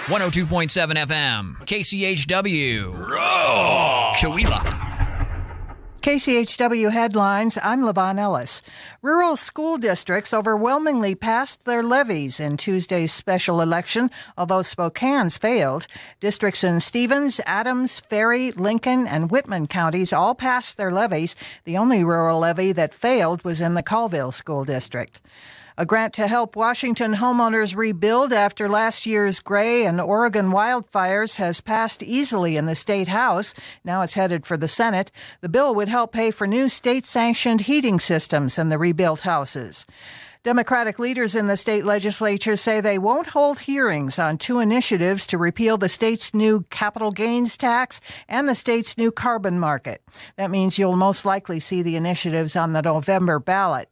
102.7 FM, KCHW. Roar! Chewelah. KCHW headlines, I'm Levon Ellis. Rural school districts overwhelmingly passed their levies in Tuesday's special election, although Spokane's failed. Districts in Stevens, Adams, Ferry, Lincoln, and Whitman counties all passed their levies. The only rural levy that failed was in the Colville School District. A grant to help Washington homeowners rebuild after last year's Gray and Oregon wildfires has passed easily in the state house. Now it's headed for the Senate. The bill would help pay for new state-sanctioned heating systems in the rebuilt houses. Democratic leaders in the state legislature say they won't hold hearings on two initiatives to repeal the state's new capital gains tax and the state's new carbon market. That means you'll most likely see the initiatives on the November ballot.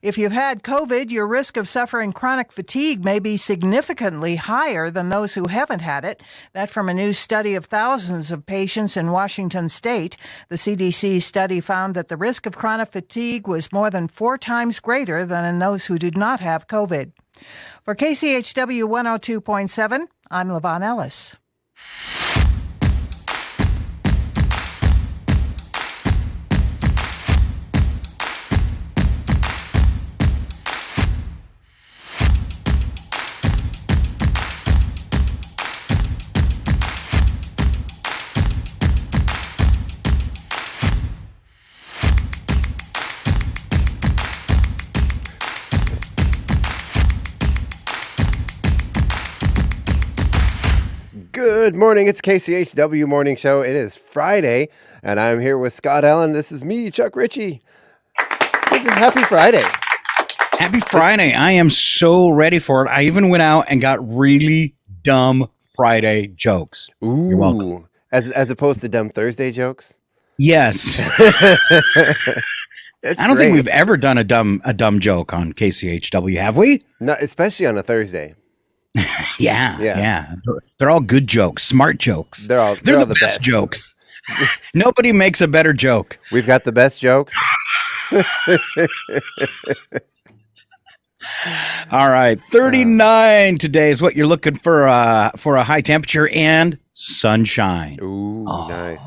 If you've had COVID, your risk of suffering chronic fatigue may be significantly higher than those who haven't had it. That from a new study of thousands of patients in Washington state. The CDC study found that the risk of chronic fatigue was more than 4 times greater than in those who did not have COVID. For KCHW 102.7, I'm Levon Ellis. Good morning. It's KCHW Morning Show. It is Friday, and I'm here with Scott Allen. This is me, Chuck Ritchie. Happy Friday. Happy Friday. I am so ready for it. I even went out and got really dumb Friday jokes. Ooh. You're welcome. As opposed to dumb Thursday jokes? Yes. I don't think we've ever done a dumb joke on KCHW, have we? No, especially on a Thursday. Yeah. They're all good jokes, smart jokes. They're the best jokes. Nobody makes a better joke. We've got the best jokes. All right, 39 today is what you're looking for a high temperature and sunshine. Ooh, nice.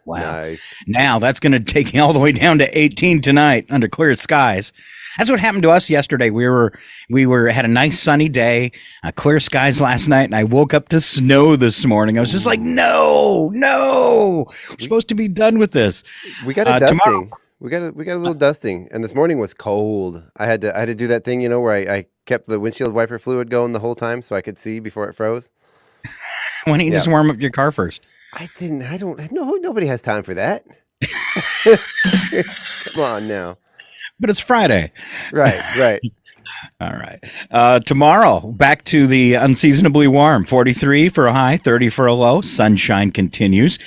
Wow. Nice. Now that's going to take you all the way down to 18 tonight under clear skies. That's what happened to us yesterday. We had a nice sunny day, clear skies last night, and I woke up to snow this morning. I was just like, no, we're supposed to be done with this. We got a dusting. Tomorrow. We got a little dusting, and this morning was cold. I had to do that thing, where I kept the windshield wiper fluid going the whole time so I could see before it froze. Why don't you just warm up your car first? Nobody has time for that. Come on now. But it's Friday. Right. All right. Tomorrow, back to the unseasonably warm. 43 for a high, 30 for a low. Sunshine continues.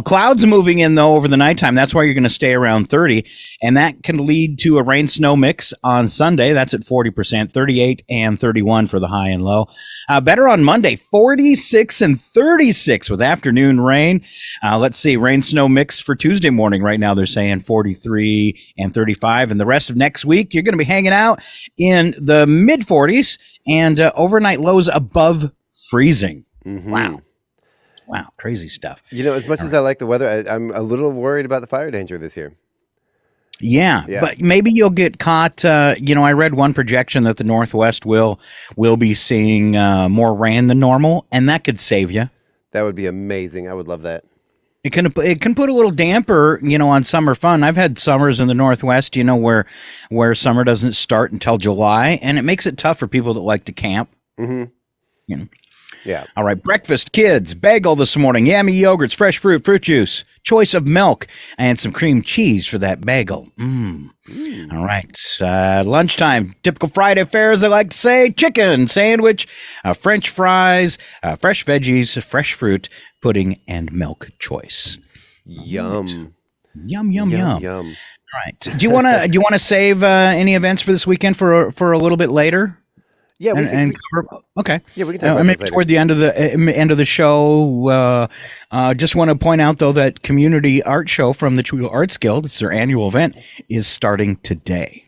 Clouds moving in, though, over the nighttime. That's why you're going to stay around 30. And that can lead to a rain-snow mix on Sunday. That's at 40%, 38 and 31 for the high and low. Better on Monday, 46 and 36 with afternoon rain. Let's see, rain-snow mix for Tuesday morning. Right now, they're saying 43 and 35. And the rest of next week, you're going to be hanging out in the mid-40s and overnight lows above freezing. Mm-hmm. Wow, crazy stuff. As much as I like the weather, I'm a little worried about the fire danger this year. Yeah, but maybe you'll get caught. I read one projection that the Northwest will be seeing more rain than normal, and that could save you. That would be amazing. I would love that. It can put a little damper, on summer fun. I've had summers in the Northwest, where summer doesn't start until July, and it makes it tough for people that like to camp. Mm-hmm. Yeah. All right, breakfast, kids, bagel this morning, yummy yogurts, fresh fruit juice, choice of milk, and some cream cheese for that bagel. All right, lunchtime, typical Friday fare, as I like to say, chicken sandwich, French fries, fresh veggies, fresh fruit, pudding, and milk choice. Yum. Yum. All right. Do you want to save any events for this weekend for a little bit later? Yeah, okay. Yeah, we can talk about maybe toward the end of the show. Just want to point out though that Community Art Show from the Chewelah Arts Guild, it's their annual event, is starting today.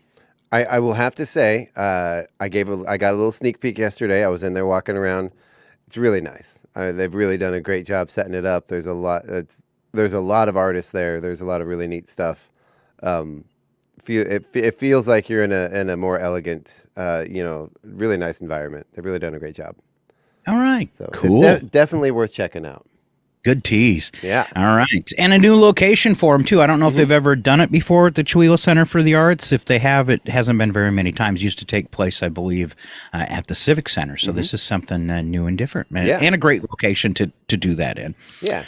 I will have to say, I got a little sneak peek yesterday. I was in there walking around. It's really nice. They've really done a great job setting it up. There's a lot. There's a lot of artists there. There's a lot of really neat stuff. It feels like you're in a more elegant, really nice environment. They've really done a great job. All right. So cool. It's definitely worth checking out. Good tease. Yeah. All right. And a new location for them, too. I don't know if they've ever done it before at the Chihuahua Center for the Arts. If they have, it hasn't been very many times. Used to take place, I believe, at the Civic Center. So this is something new and different. And a great location to do that in. Yeah.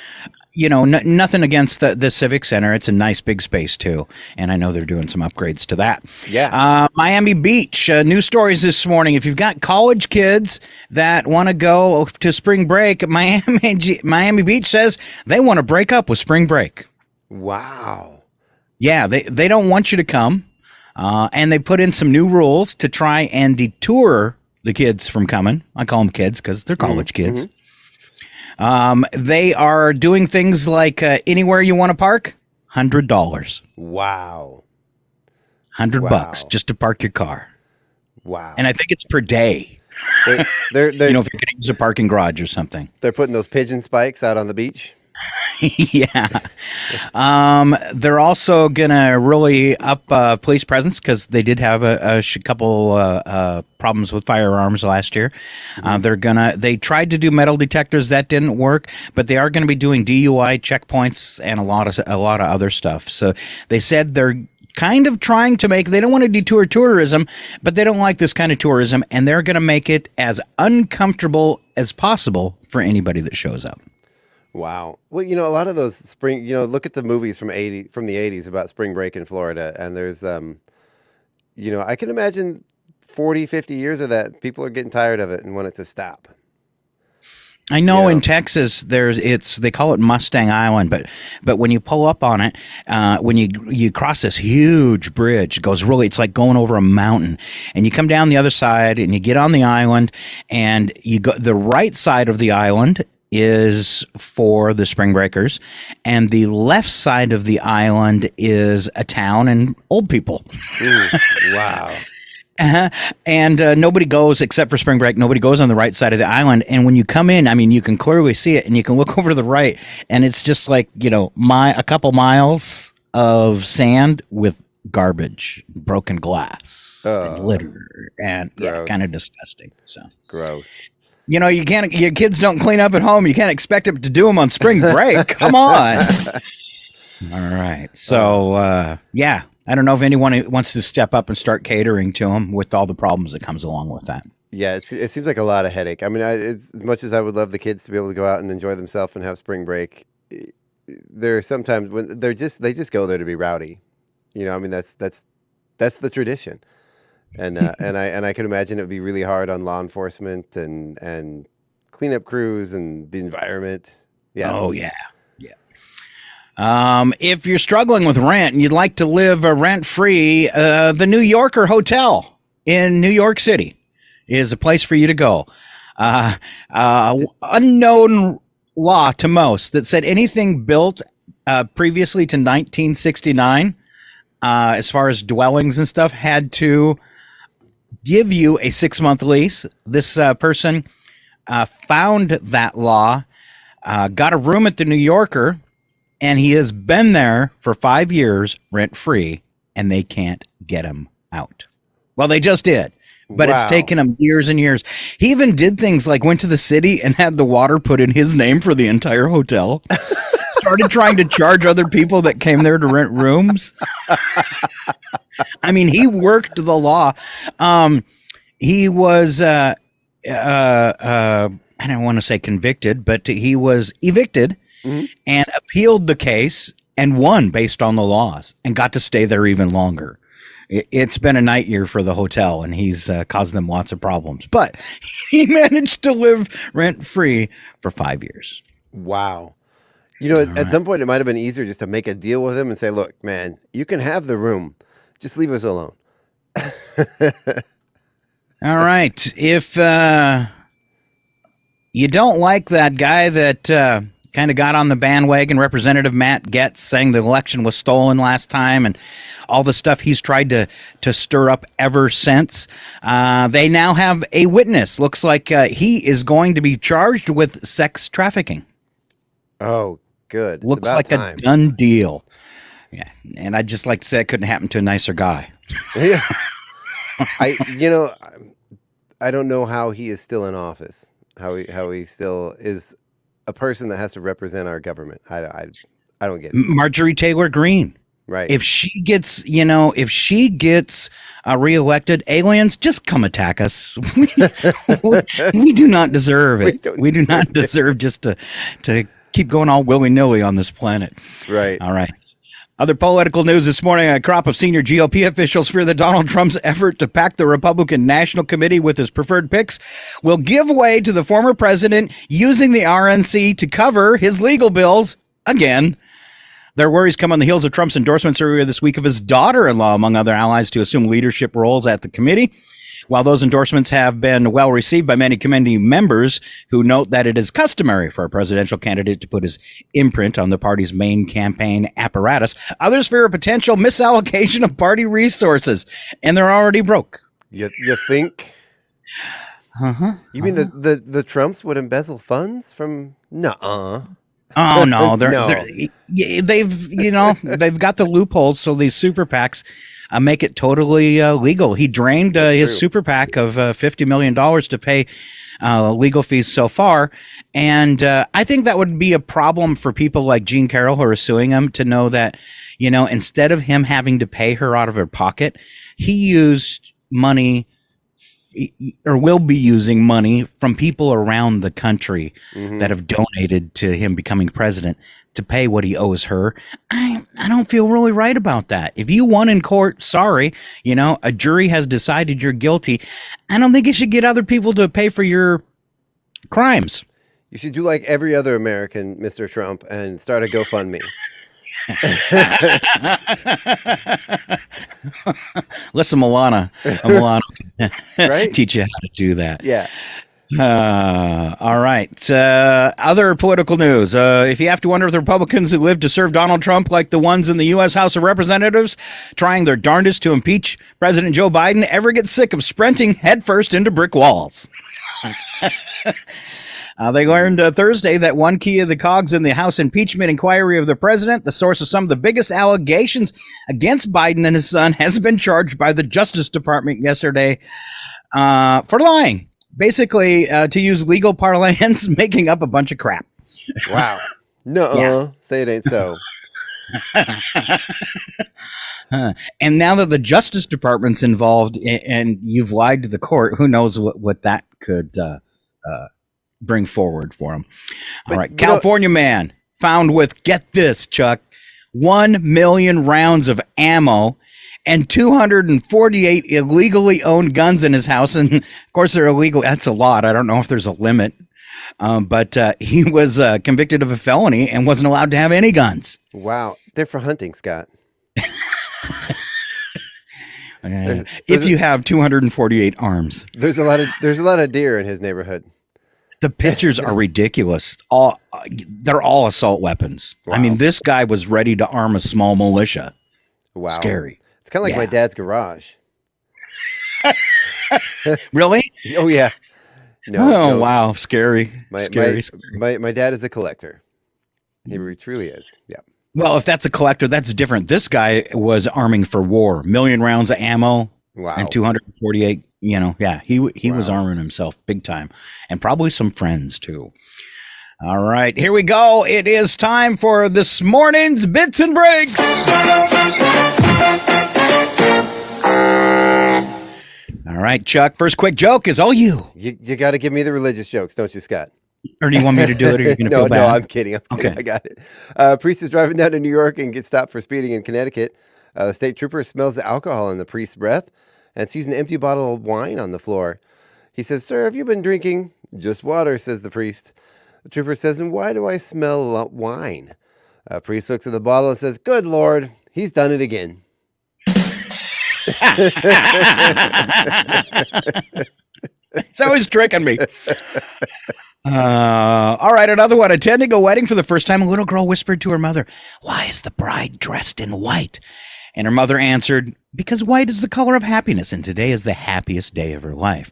Nothing against the Civic Center. It's a nice big space, too. And I know they're doing some upgrades to that. Yeah. Miami Beach, news stories this morning. If you've got college kids that want to go to spring break, Miami Beach says they want to break up with spring break. Wow. Yeah, they don't want you to come. And they put in some new rules to try and detour the kids from coming. I call them kids because they're college kids. They are doing things like anywhere you want to park, $100. Wow. $100 just to park your car. Wow. And I think it's per day. They're if you're going to use a parking garage or something. They're putting those pigeon spikes out on the beach. Yeah. They're also going to really up police presence because they did have a couple problems with firearms last year. They tried to do metal detectors. That didn't work, but they are going to be doing DUI checkpoints and a lot of other stuff. So they said they're kind of trying to they don't want to detour tourism, but they don't like this kind of tourism, and they're going to make it as uncomfortable as possible for anybody that shows up. Wow. Well, a lot of those spring, look at the movies from the 80s about spring break in Florida. And there's, I can imagine 40, 50 years of that. People are getting tired of it and want it to stop. I know in Texas, they call it Mustang Island, but when you pull up on it, when you cross this huge bridge, it's like going over a mountain, and you come down the other side and you get on the island, and you go the right side of the island is for the spring breakers, and the left side of the island is a town and old people. Wow. And nobody goes, except for spring break, nobody goes on the right side of the island. And when you come in, I mean, you can clearly see it, and you can look over to the right, and it's just like, a couple miles of sand with garbage, broken glass, and litter, and kind of disgusting. So gross. Your kids don't clean up at home. You can't expect them to do them on spring break. Come on. All right. So, I don't know if anyone wants to step up and start catering to them with all the problems that comes along with that. Yeah, it seems like a lot of headache. I mean, as much as I would love the kids to be able to go out and enjoy themselves and have spring break, there are sometimes when they just go there to be rowdy. I mean, that's the tradition. And I can imagine it would be really hard on law enforcement and cleanup crews and the environment. Yeah. Oh yeah. If you're struggling with rent and you'd like to live rent free, the New Yorker Hotel in New York City is a place for you to go. Unknown law to most that said anything built previously to 1969, as far as dwellings and stuff, had to give you a 6-month lease. This person found that law, got a room at the New Yorker, and he has been there for 5 years rent-free, and they can't get him out. Well, they just did, but It's taken him years and years. He even did things like went to the city and had the water put in his name for the entire hotel. Started trying to charge other people that came there to rent rooms. I mean, he worked the law. He was, I don't want to say convicted, but he was evicted and appealed the case and won based on the laws and got to stay there even longer. It's been a night year for the hotel, and he's caused them lots of problems. But he managed to live rent-free for 5 years. Wow. At some point, it might have been easier just to make a deal with him and say, look, man, you can have the room. Just leave us alone. All right. If you don't like that guy that kind of got on the bandwagon. Representative Matt Gaetz saying the election was stolen last time and all the stuff he's tried to stir up ever since. They now have a witness. Looks like he is going to be charged with sex trafficking. Oh, good. Looks like a done deal. Yeah, and I'd just like to say it couldn't happen to a nicer guy. Yeah. I don't know how he is still in office. How he still is a person that has to represent our government. I don't get it. Marjorie Taylor Greene. Right. If she gets reelected, aliens, just come attack us. We do not deserve it. We do not deserve just to keep going all willy-nilly on this planet. Right. All right. Other political news this morning, a crop of senior GOP officials fear that Donald Trump's effort to pack the Republican National Committee with his preferred picks will give way to the former president using the RNC to cover his legal bills again. Their worries come on the heels of Trump's endorsements earlier this week of his daughter-in-law, among other allies, to assume leadership roles at the committee. While those endorsements have been well received by many committee members who note that it is customary for a presidential candidate to put his imprint on the party's main campaign apparatus, others fear a potential misallocation of party resources, and they're already broke. You think? You mean the Trumps would embezzle funds from? Nuh-uh. Oh no, No. they've got the loopholes, so these super PACs make it totally legal. He drained his super PAC of $50 million to pay legal fees so far, and I think that would be a problem for people like Jean Carroll who are suing him to know that, instead of him having to pay her out of her pocket, he used money or will be using money from people around the country that have donated to him becoming president to pay what he owes her. I don't feel really right about that. If you won in court, sorry, a jury has decided you're guilty. I don't think you should get other people to pay for your crimes. You should do like every other American, Mr. Trump, and start a GoFundMe. Listen, Milana Right? teach you how to do that. Yeah. All right. Other political news. If you have to wonder if the Republicans who live to serve Donald Trump, like the ones in the U.S. House of Representatives, trying their darndest to impeach President Joe Biden, ever get sick of sprinting headfirst into brick walls. They learned Thursday that one key of the cogs in the House impeachment inquiry of the president, the source of some of the biggest allegations against Biden and his son, has been charged by the Justice Department yesterday for lying. Basically, to use legal parlance, making up a bunch of crap. Wow. No, Yeah. Say it ain't so. And now that the Justice Department's involved and you've lied to the court, who knows what that could bring forward for him. All right. California man found with, get this, Chuck, 1 million rounds of ammo and 248 illegally owned guns in his house. And of course, they're illegal. That's a lot. I don't know if there's a limit. But he was convicted of a felony and wasn't allowed to have any guns. Wow. They're for hunting, Scott. If you have 248 arms. There's a lot of deer in his neighborhood. The pictures are ridiculous. They're all assault weapons. Wow. I mean, this guy was ready to arm a small militia. Wow. Scary. It's kind of like my dad's garage. Really? Oh, yeah. No, wow. Scary. Scary. My dad is a collector. He truly is. Yeah. Well, if that's a collector, that's different. This guy was arming for war. 1 million rounds of ammo. Wow. And 248, he was arming himself big time, and probably some friends too. All right, here we go. It is time for this morning's Bits and Breaks. All right, Chuck, first quick joke is all you. You got to give me the religious jokes, don't you, Scott? Or do you want me to do it, or you're going to feel bad? No, I'm kidding. Okay. I got it. Priest is driving down to New York and gets stopped for speeding in Connecticut. The state trooper smells the alcohol in the priest's breath and sees an empty bottle of wine on the floor. He says, "Sir, have you been drinking?" "Just water," says the priest. The trooper says, "And why do I smell wine?" Priest looks at the bottle and says, "Good Lord, he's done it again." He's always tricking me. All right, another one. Attending a wedding for the first time, a little girl whispered to her mother, "Why is the bride dressed in white?" And her mother answered, "Because white is the color of happiness, and today is the happiest day of her life."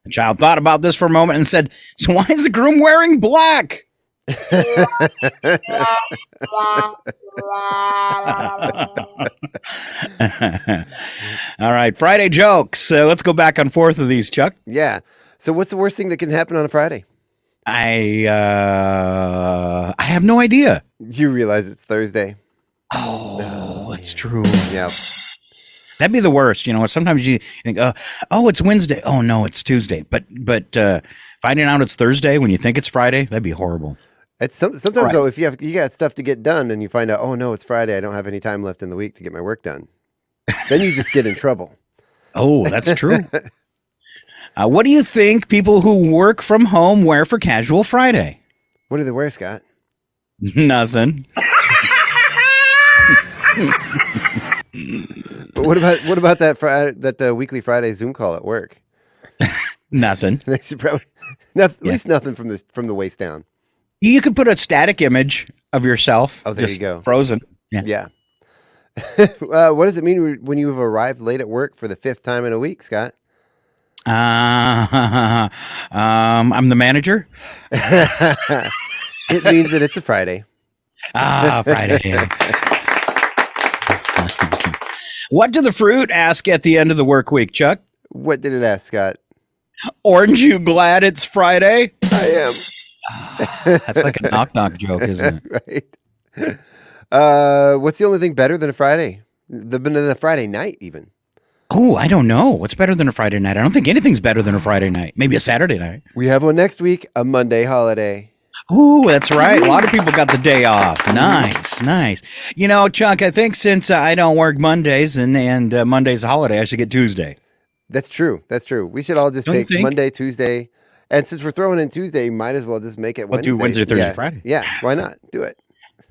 The child thought about this for a moment and said, "So why is the groom wearing black?" All right, Friday jokes. Let's go back on 4th of these, Chuck. Yeah. So what's the worst thing that can happen on a Friday? I have no idea. You realize it's Thursday. Oh, that's true. Yeah. That'd be the worst. Sometimes you think, oh, it's Wednesday. Oh, no, it's Tuesday. But finding out it's Thursday when you think it's Friday, that'd be horrible. It's sometimes though, if you got stuff to get done and you find out, oh no, it's Friday, I don't have any time left in the week to get my work done. Then you just get in trouble. Oh, that's true. What do you think people who work from home wear for casual Friday? What do they wear, Scott? Nothing. But what about that weekly Friday Zoom call at work? Nothing. They should probably at least nothing from the waist down. You could put a static image of yourself. Oh, there you go. Frozen. Yeah. What does it mean when you have arrived late at work for the 5th time in a week, Scott? I'm the manager. It means that it's a Friday. Friday. What did the fruit ask at the end of the work week, Chuck? What did it ask, Scott? Aren't you glad it's Friday? I am. That's like a knock-knock joke, isn't it? Right. What's the only thing better than a Friday? Than a Friday night, even? Oh, I don't know. What's better than a Friday night? I don't think anything's better than a Friday night. Maybe a Saturday night. We have one next week, a Monday holiday. Ooh, that's right. A lot of people got the day off. Nice. Chuck, I think since I don't work Mondays and Monday's a holiday, I should get Tuesday. That's true. We should all just take Monday, Tuesday. And since we're throwing in Tuesday, might as well just make it Wednesday. Do Wednesday, Thursday, Friday. Yeah, why not? Do it.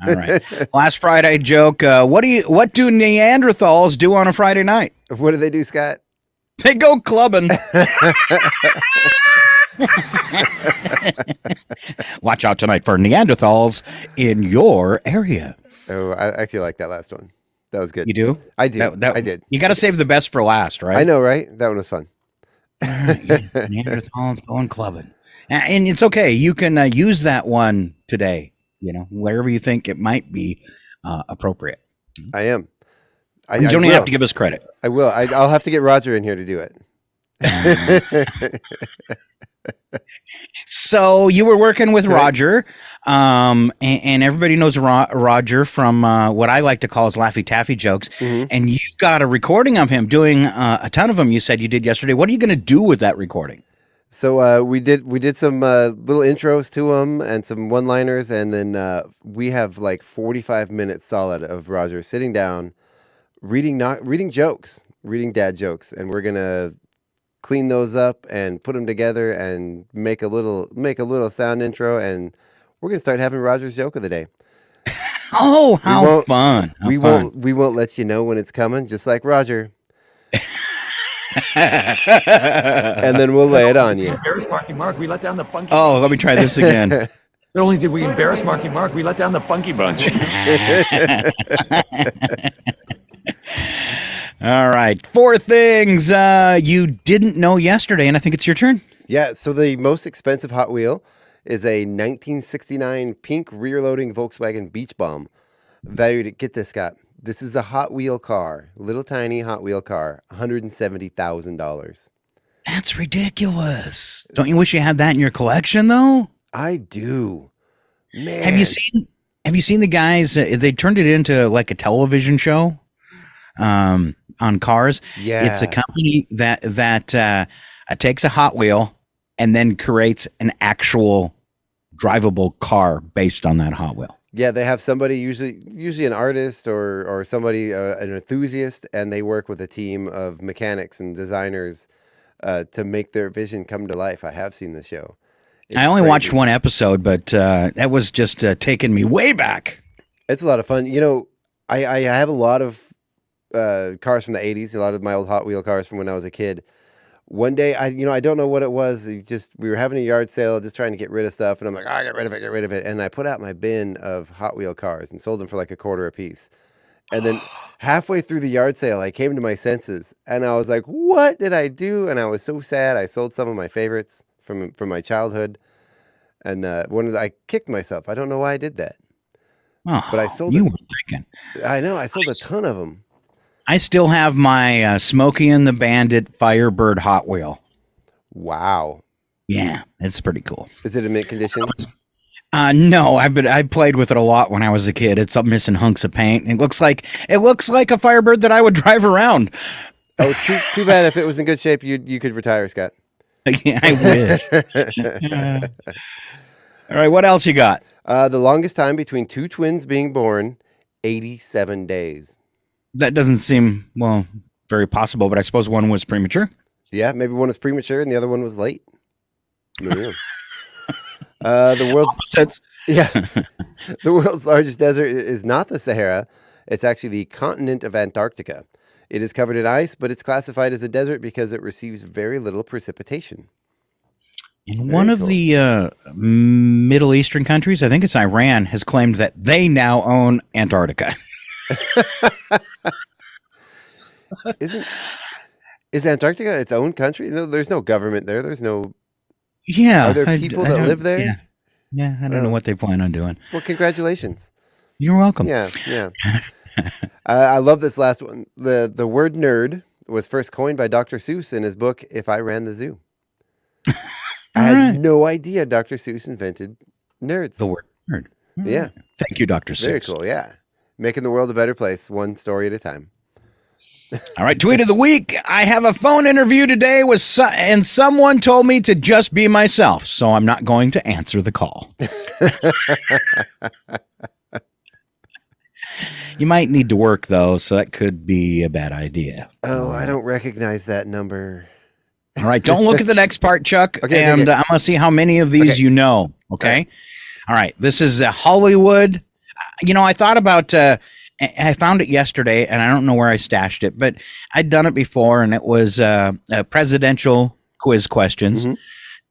All right. Last Friday joke. What do Neanderthals do on a Friday night? What do they do, Scott? They go clubbing. Watch out tonight for Neanderthals in your area. Oh, I actually like that last one. That was good. You do? I do. I did. You got to save the best for last, right? I know, right? That one was fun. Neanderthals going clubbing. And it's okay. You can use that one today, wherever you think it might be appropriate. I am. You don't even have to give us credit. I will. I'll have to get Roger in here to do it. So you were working with Roger, and everybody knows Roger from what I like to call his Laffy Taffy jokes. Mm-hmm. And you've got a recording of him doing a ton of them. You said you did yesterday. What are you going to do with that recording? So we did some little intros to him and some one-liners, and then we have like 45 minutes solid of Roger sitting down, reading jokes, reading dad jokes, and we're gonna clean those up and put them together and make a little sound intro, and we're gonna start having Roger's joke of the day. Oh, how fun! We won't let you know when it's coming, just like Roger. And then we'll lay it on you. Embarrass Marky Mark, we let down the funky bunch. Let me try this again. Not only did we embarrass Marky Mark, we let down the funky bunch. All right. 4 things you didn't know yesterday, and I think it's your turn. Yeah, so the most expensive Hot Wheel is a 1969 pink rear-loading Volkswagen Beach Bomb, valued at, get this, Scott, this is a Hot Wheel car, little tiny Hot Wheel car, $170,000. That's ridiculous. Don't you wish you had that in your collection, though? I do. Man. Have you seen the guys? They turned it into like a television show on cars. Yeah. It's a company that takes a Hot Wheel and then creates an actual drivable car based on that Hot Wheel. Yeah, they have somebody, usually an artist or somebody, an enthusiast, and they work with a team of mechanics and designers to make their vision come to life. I have seen the show. It's I only crazy. watched one episode, but that was just taking me way back. It's a lot of fun. You know, I have a lot of cars from the 80s, a lot of my old Hot Wheel cars from when I was a kid. one day, I don't know what it was. We were having a yard sale, just trying to get rid of stuff, and I'm like, get rid of it. And I put out my bin of Hot Wheel cars and sold them for like a quarter a piece. And then halfway through the yard sale, I came to my senses, and I was like, "What did I do?" And I was so sad. I sold some of my favorites from my childhood, and I kicked myself. I don't know why I did that, but I sold. You were thinking. I know. I sold a ton of them. I still have my Smokey and the Bandit Firebird Hot Wheel. Wow. Yeah, it's pretty cool. Is it in mint condition? No, I played with it a lot when I was a kid. It's up missing hunks of paint. It looks like a Firebird that I would drive around. Oh, too bad. If it was in good shape, you could retire, Scott. Yeah, I wish. All right, what else you got? The longest time between two twins being born, 87 days. That doesn't seem, very possible, but I suppose one was premature. Yeah, maybe one was premature and the other one was late. Yeah. The world's largest desert is not the Sahara. It's actually the continent of Antarctica. It is covered in ice, but it's classified as a desert because it receives very little precipitation. And one of the Middle Eastern countries, I think it's Iran, has claimed that they now own Antarctica. Is Antarctica its own country? No, there's no government there. There's no. Yeah. Are there people that live there? Yeah, I don't know what they plan on doing. Well, congratulations. You're welcome. Yeah. I love this last one. The word nerd was first coined by Dr. Seuss in his book, If I Ran the Zoo. I had no idea Dr. Seuss invented nerds. The word nerd. Yeah. Thank you, Dr. Seuss. Very cool, yeah. Making the world a better place, one story at a time. All right, tweet of the week. I have a phone interview today and someone told me to just be myself, so I'm not going to answer the call. You might need to work, though, so that could be a bad idea. Oh, I don't recognize that number. All right, don't look at the next part, Chuck, Okay. I'm going to see how many of these you know, okay? All right, this is Hollywood. I thought about... I found it yesterday, and I don't know where I stashed it, but I'd done it before, and it was presidential quiz questions. Mm-hmm.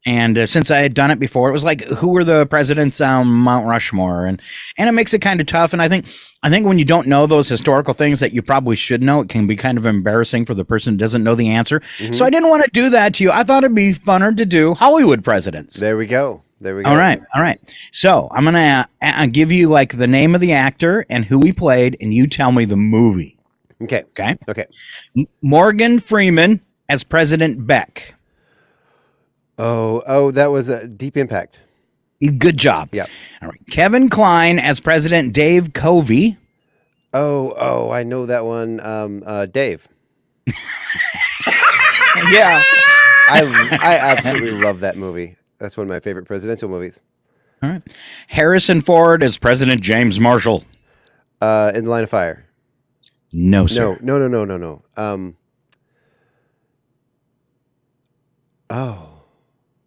And since I had done it before, it was like, who were the presidents on Mount Rushmore? And it makes it kind of tough. And I think when you don't know those historical things that you probably should know, it can be kind of embarrassing for the person who doesn't know the answer. Mm-hmm. So I didn't want to do that to you. I thought it'd be funner to do Hollywood presidents. There we go. All right. So I'm going to give you like the name of the actor and who he played, and you tell me the movie. Okay. Morgan Freeman as President Beck. Oh, that was a Deep Impact. Good job. Yep. All right. Kevin Kline as President Dave Covey. Oh, I know that one. Dave. Yeah. I absolutely love that movie. That's one of my favorite presidential movies. All right. Harrison Ford as President James Marshall. In the Line of Fire. No, sir. No.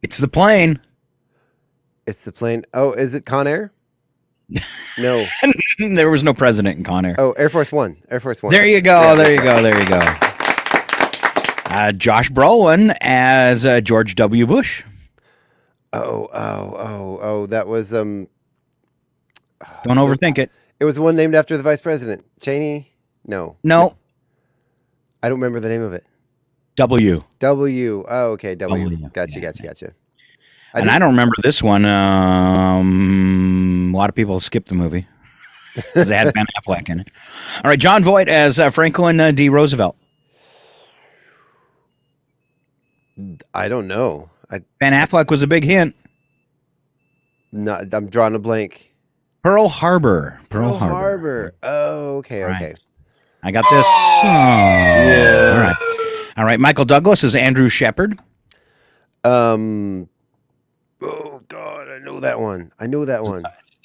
It's the plane. It's the plane. Oh, is it Con Air? No. There was no president in Con Air. Oh, Air Force One. There you go. Yeah. There you go. Josh Brolin as George W. Bush. Oh, that was Don't overthink it. It was the one named after the vice president. Cheney? No. I don't remember the name of it. W. Oh, okay. W. Gotcha. I don't remember this one. A lot of people skipped the movie because it had Ben Affleck in it. All right, John Voight as Franklin D. Roosevelt. I don't know. Ben Affleck was a big hint. No, I'm drawing a blank. Pearl Harbor. Oh, okay. Right. I got this. Yeah. All right. Michael Douglas is Andrew Shepard. Oh God, I know that one.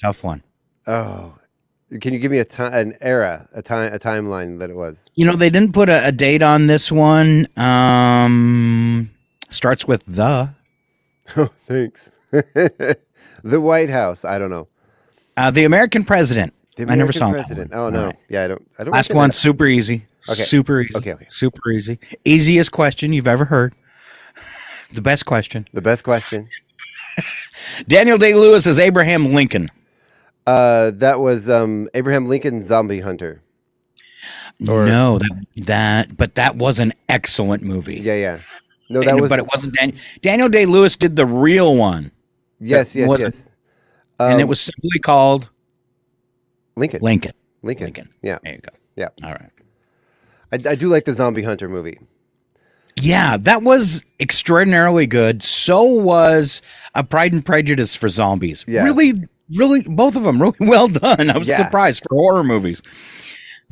Tough one. Oh, can you give me an era, a timeline that it was? They didn't put a date on this one. Starts with the. Oh, thanks. The White House. I don't know. The American President. I never saw President. That one. Oh no. Right. Yeah, I don't. Last one, super easy. Okay. Super easy. Okay. Super easy. Easiest question you've ever heard. The best question. The best question. Daniel Day-Lewis is Abraham Lincoln. That was Abraham Lincoln, Zombie Hunter. No, but that was an excellent movie. Yeah. No, that was. But it wasn't Daniel Day-Lewis did the real one. Yes. And it was simply called Lincoln. Yeah. There you go. Yeah. All right. I do like the Zombie Hunter movie. Yeah, that was extraordinarily good. So was a Pride and Prejudice for zombies. Yeah. Really, both of them really well done. I was surprised for horror movies.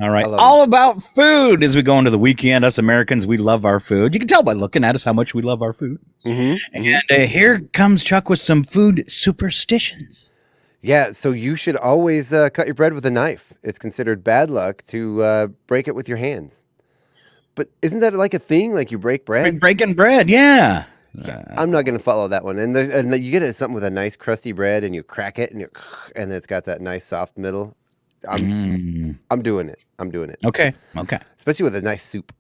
All right. All about food as we go into the weekend. Us Americans, we love our food. You can tell by looking at us how much we love our food. Mm-hmm. And here comes Chuck with some food superstitions. Yeah, so you should always cut your bread with a knife. It's considered bad luck to break it with your hands. But isn't that like a thing? Like you break bread? Breaking bread, yeah. I'm not going to follow that one. And you get something with a nice crusty bread, and you crack it, and it's got that nice soft middle. I'm doing it. Okay. Especially with a nice soup.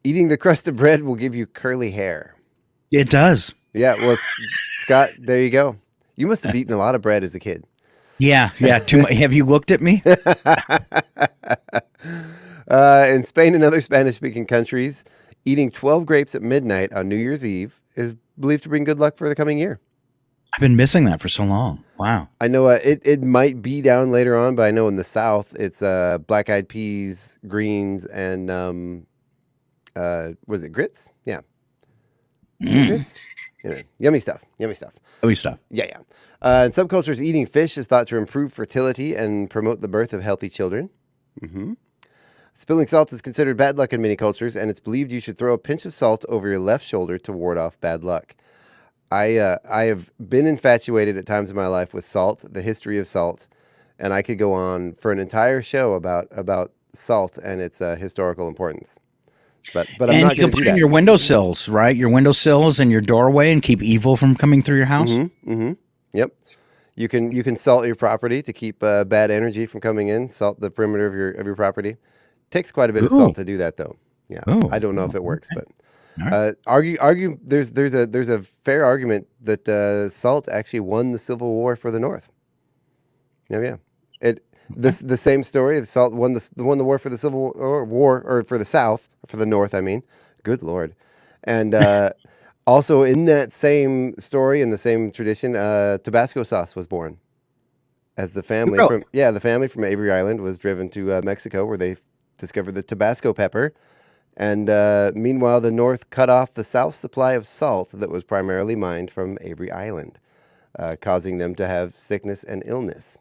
Eating the crust of bread will give you curly hair. It does. Yeah. Well, Scott, there you go. You must have eaten a lot of bread as a kid. Yeah. Too much. Have you looked at me? In Spain and other Spanish-speaking countries, eating 12 grapes at midnight on New Year's Eve is believed to bring good luck for the coming year. I've been missing that for so long. Wow. I know it might be down later on, but I know in the South it's black-eyed peas, greens, and was it grits? Yeah. Grits? Yummy stuff. Yummy stuff. Yeah. In some cultures, eating fish is thought to improve fertility and promote the birth of healthy children. Mm-hmm. Spilling salt is considered bad luck in many cultures, and it's believed you should throw a pinch of salt over your left shoulder to ward off bad luck. I have been infatuated at times in my life with salt, the history of salt, and I could go on for an entire show about salt and its historical importance. But I'm not going to do that. And you can put it in your windowsills, right? Your windowsills and your doorway, and keep evil from coming through your house. Mm-hmm. Yep. You can salt your property to keep bad energy from coming in. Salt the perimeter of your property. Takes quite a bit of salt to do that, though. Yeah, I don't know if it works, but argue. There's a fair argument that salt actually won the Civil War for the North. Yeah. The same story. The salt won the war for the Civil War or for the South, for the North. I mean, good Lord, and also in that same story, in the same tradition, Tabasco sauce was born. As the family from Avery Island was driven to Mexico, where they discovered the Tabasco pepper, and meanwhile the North cut off the South supply of salt that was primarily mined from Avery Island, causing them to have sickness and illness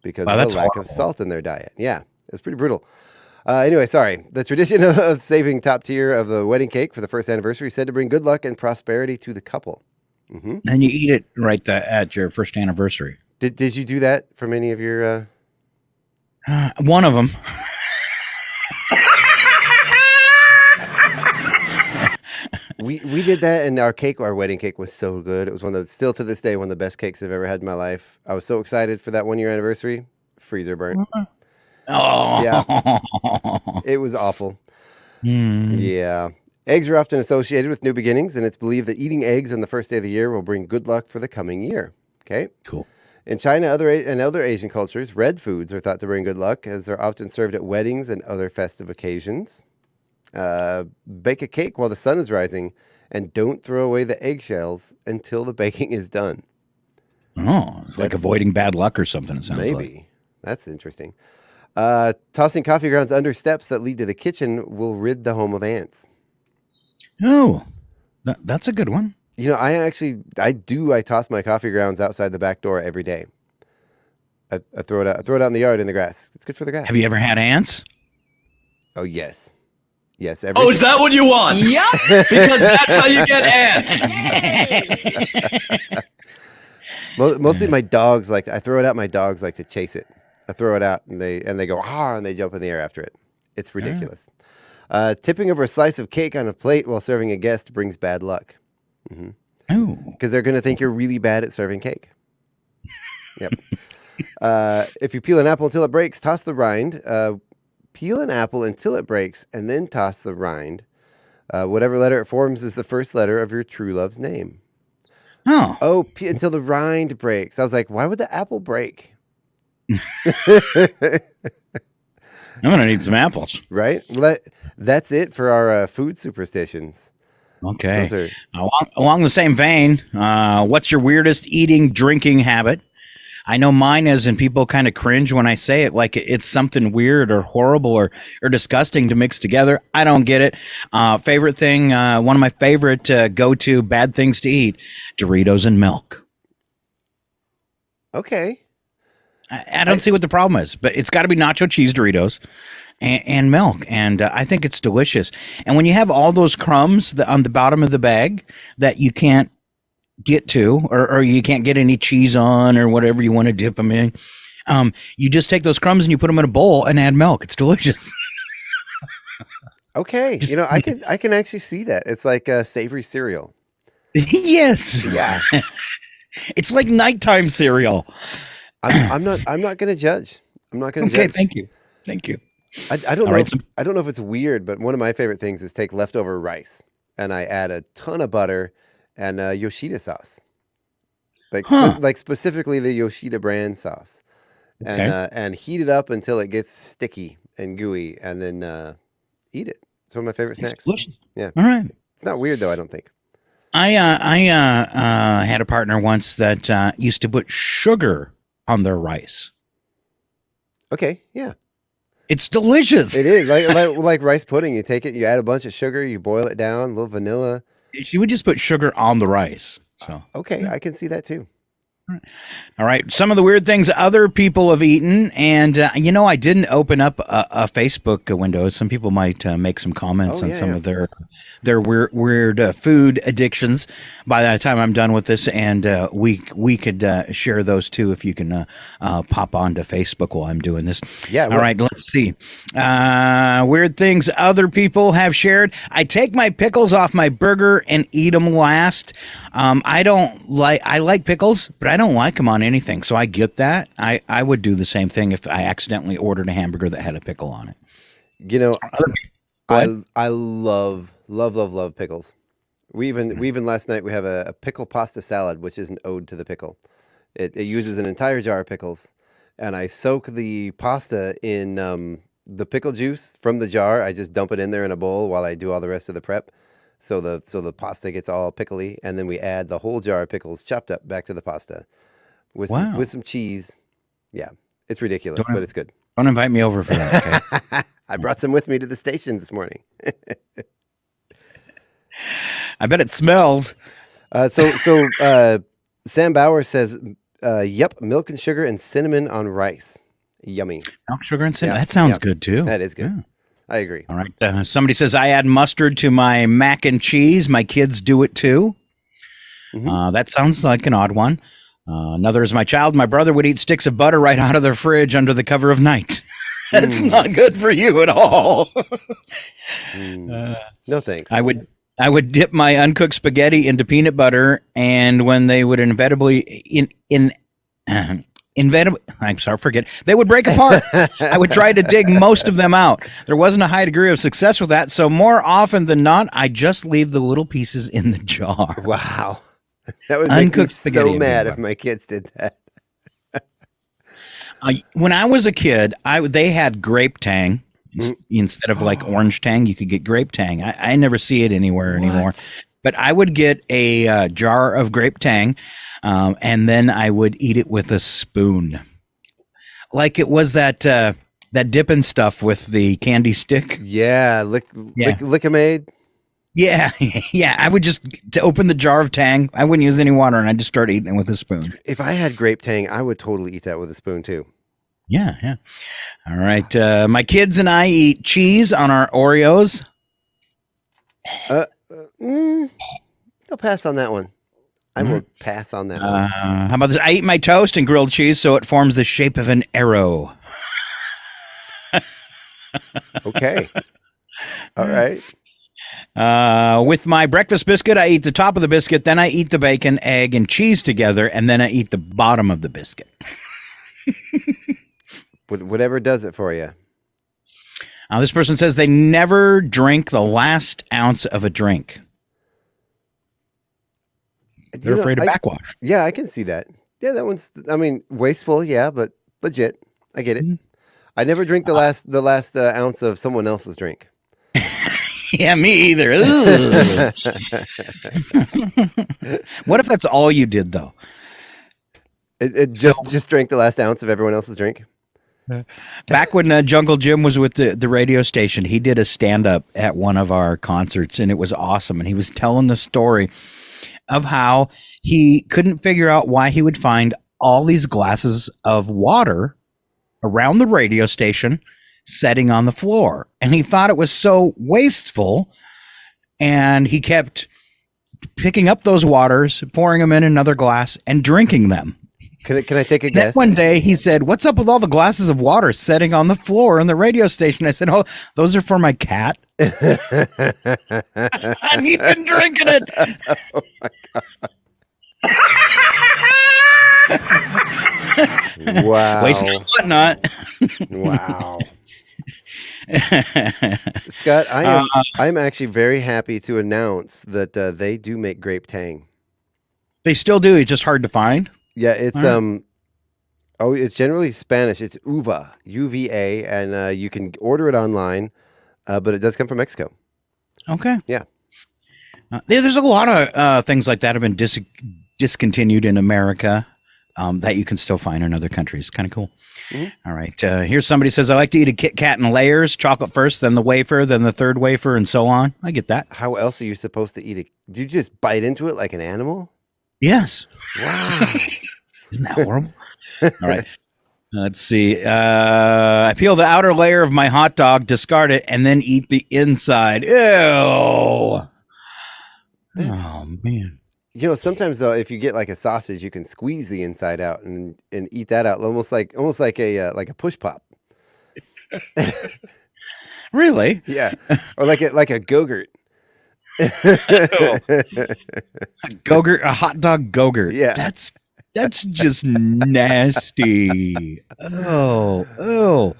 because of the lack of salt in their diet. Yeah, it's pretty brutal. Anyway, sorry. The tradition of saving top tier of the wedding cake for the first anniversary is said to bring good luck and prosperity to the couple. Mm-hmm. And you eat it right at your first anniversary. Did you do that for many of your? One of them. We did that, and our wedding cake was so good. It was still to this day, one of the best cakes I've ever had in my life. I was so excited for that 1 year anniversary. Freezer burnt. Oh. Yeah. It was awful. Yeah. Eggs are often associated with new beginnings, and it's believed that eating eggs on the first day of the year will bring good luck for the coming year. Okay? Cool. In China and other Asian cultures, red foods are thought to bring good luck, as they're often served at weddings and other festive occasions. Bake a cake while the sun is rising, and don't throw away the eggshells until the baking is done. Oh, it's like avoiding bad luck or something, it sounds like. Maybe. That's interesting. Tossing coffee grounds under steps that lead to the kitchen will rid the home of ants. Oh, that's a good one. You know, I toss my coffee grounds outside the back door every day. I throw it out in the yard in the grass. It's good for the grass. Have you ever had ants? Oh, yes. Yes. Is that what you want? Yep. Because that's how you get ants. Mostly my dogs I throw it out. My dogs like to chase it. I throw it out and they go, and they jump in the air after it. It's ridiculous. Tipping over a slice of cake on a plate while serving a guest brings bad luck. Mm-hmm. Oh. Because they're going to think you're really bad at serving cake. Yep. If you peel an apple until it breaks, toss the rind. Peel an apple until it breaks, and then toss the rind. Whatever letter it forms is the first letter of your true love's name. Oh, Oh, until the rind breaks. I was like, why would the apple break? I'm gonna need some apples. Right? Well, that's it for our food superstitions. Okay. Those are Along the same vein, what's your weirdest eating, drinking habit? I know mine is, and people kind of cringe when I say it, like it's something weird or horrible or disgusting to mix together. I don't get it. Favorite thing, one of my favorite go-to bad things to eat, Doritos and milk. okay. I don't see what the problem is, but it's got to be nacho cheese Doritos and milk, and I think it's delicious. And when you have all those crumbs on the bottom of the bag that you can't get to, or you can't get any cheese on, or whatever you want to dip them in, you just take those crumbs and you put them in a bowl and add milk. It's delicious. Okay. You know, I can actually see that. It's like savory cereal. Yes. Yeah. It's like nighttime cereal. I'm not going to judge. I'm not going to Okay, judge. thank you. I don't All know. right, I don't know if it's weird, but one of my favorite things is take leftover rice and I add a ton of butter and Yoshida sauce, like specifically the Yoshida brand sauce, and Okay. and heat it up until it gets sticky and gooey, and then eat it. It's one of my favorite snacks. Delicious. Yeah, All right. it's not weird though. I don't think. I had a partner once that used to put sugar on their rice. Okay, yeah, It's delicious. it is like rice pudding. You take it, you add a bunch of sugar, you boil it down, a little vanilla. She would just put sugar on the rice. So, Okay, I can see that too. all right. Some of the weird things other people have eaten, and I didn't open up a Facebook window. Some people might make some comments Oh, on yeah, some yeah. of their weird food addictions. By the time I'm done with this, and we could share those too if you can pop onto Facebook while I'm doing this. Yeah, All well- right. Let's see. Weird things other people have shared. I take my pickles off my burger and eat them last. I like pickles, but I don't like them on anything. So I get that. I would do the same thing if I accidentally ordered a hamburger that had a pickle on it. You know, Go I love pickles. We even last night we have a pickle pasta salad, which is an ode to the pickle. It uses an entire jar of pickles, and I soak the pasta in the pickle juice from the jar. I just dump it in there in a bowl while I do all the rest of the prep. So the pasta gets all pickly, and then we add the whole jar of pickles chopped up back to the pasta with Wow. some cheese. Yeah, it's ridiculous, but it's good. Don't invite me over for that. Okay? I brought some with me to the station this morning. I bet it smells. Sam Bauer says, "Yep, milk and sugar and cinnamon on rice, yummy. Milk, sugar, and cinnamon. Yeah, That sounds yeah. good too. That is good. Yeah. I agree." All right. Somebody says I add mustard to my mac and cheese. My kids do it too. Mhm. That sounds like an odd one. Another is my child. My brother would eat sticks of butter right out of their fridge under the cover of night. That's not good for you at all. No thanks. I would dip my uncooked spaghetti into peanut butter, and when they would inevitably they would break apart. I would try to dig most of them out. There wasn't a high degree of success with that, so more often than not, I just leave the little pieces in the jar. Wow, that would make me Uncooked spaghetti so and mad peanut if my kids did that. When I was a kid, they had grape tang instead of like orange tang. You could get grape tang. I never see it anywhere anymore. But I would get a jar of grape tang, and then I would eat it with a spoon, like it was that dipping stuff with the candy stick. Yeah, Lick-a-Maid. Yeah, yeah. I would just to open the jar of tang. I wouldn't use any water, and I'd just start eating it with a spoon. If I had grape tang, I would totally eat that with a spoon too. Yeah, yeah. All right. My kids and I eat cheese on our Oreos. I'll pass on that one. I will pass on that one. How about this? I eat my toast and grilled cheese so it forms the shape of an arrow. Okay. All right. With my breakfast biscuit, I eat the top of the biscuit, then I eat the bacon, egg, and cheese together, and then I eat the bottom of the biscuit. Whatever does it for you. This person says they never drink the last ounce of a drink. They're afraid of backwash. Yeah, I can see that. Yeah, that one's, I mean, wasteful, yeah, but legit. I get it. I never drink the last ounce of someone else's drink. Yeah, me either. What if that's all you did, though? It just drank the last ounce of everyone else's drink. Back when Jungle Jim was with the radio station, he did a stand-up at one of our concerts, and it was awesome. And he was telling the story of how he couldn't figure out why he would find all these glasses of water around the radio station setting on the floor. And he thought it was so wasteful, and he kept picking up those waters, pouring them in another glass, and drinking them. Can I take a guess? Then one day he said, "What's up with all the glasses of water setting on the floor in the radio station?" I said, "Oh, those are for my cat." And he's been drinking it. Oh my God. Wow. Wasting whatnot. Wow. Scott, I'm actually very happy to announce that they do make grape tang. They still do. It's just hard to find. Yeah, it's it's generally Spanish. It's uva, UVA, and you can order it online, but it does come from Mexico. Okay. Yeah. There's a lot of things like that have been discontinued in America that you can still find in other countries. Kind of cool. Mm-hmm. All right. Here's somebody says, "I like to eat a Kit Kat in layers, chocolate first, then the wafer, then the third wafer, and so on." I get that. How else are you supposed to eat it? Do you just bite into it like an animal? Yes. Wow. Isn't that horrible? All right. Let's see. I peel the outer layer of my hot dog, discard it, and then eat the inside. Ew. Oh, man. You know, sometimes though, if you get like a sausage, you can squeeze the inside out and eat that out, almost like a push pop. Really? Yeah, or like a Go-Gurt. A hot dog Go-Gurt. Yeah, that's just nasty. Oh,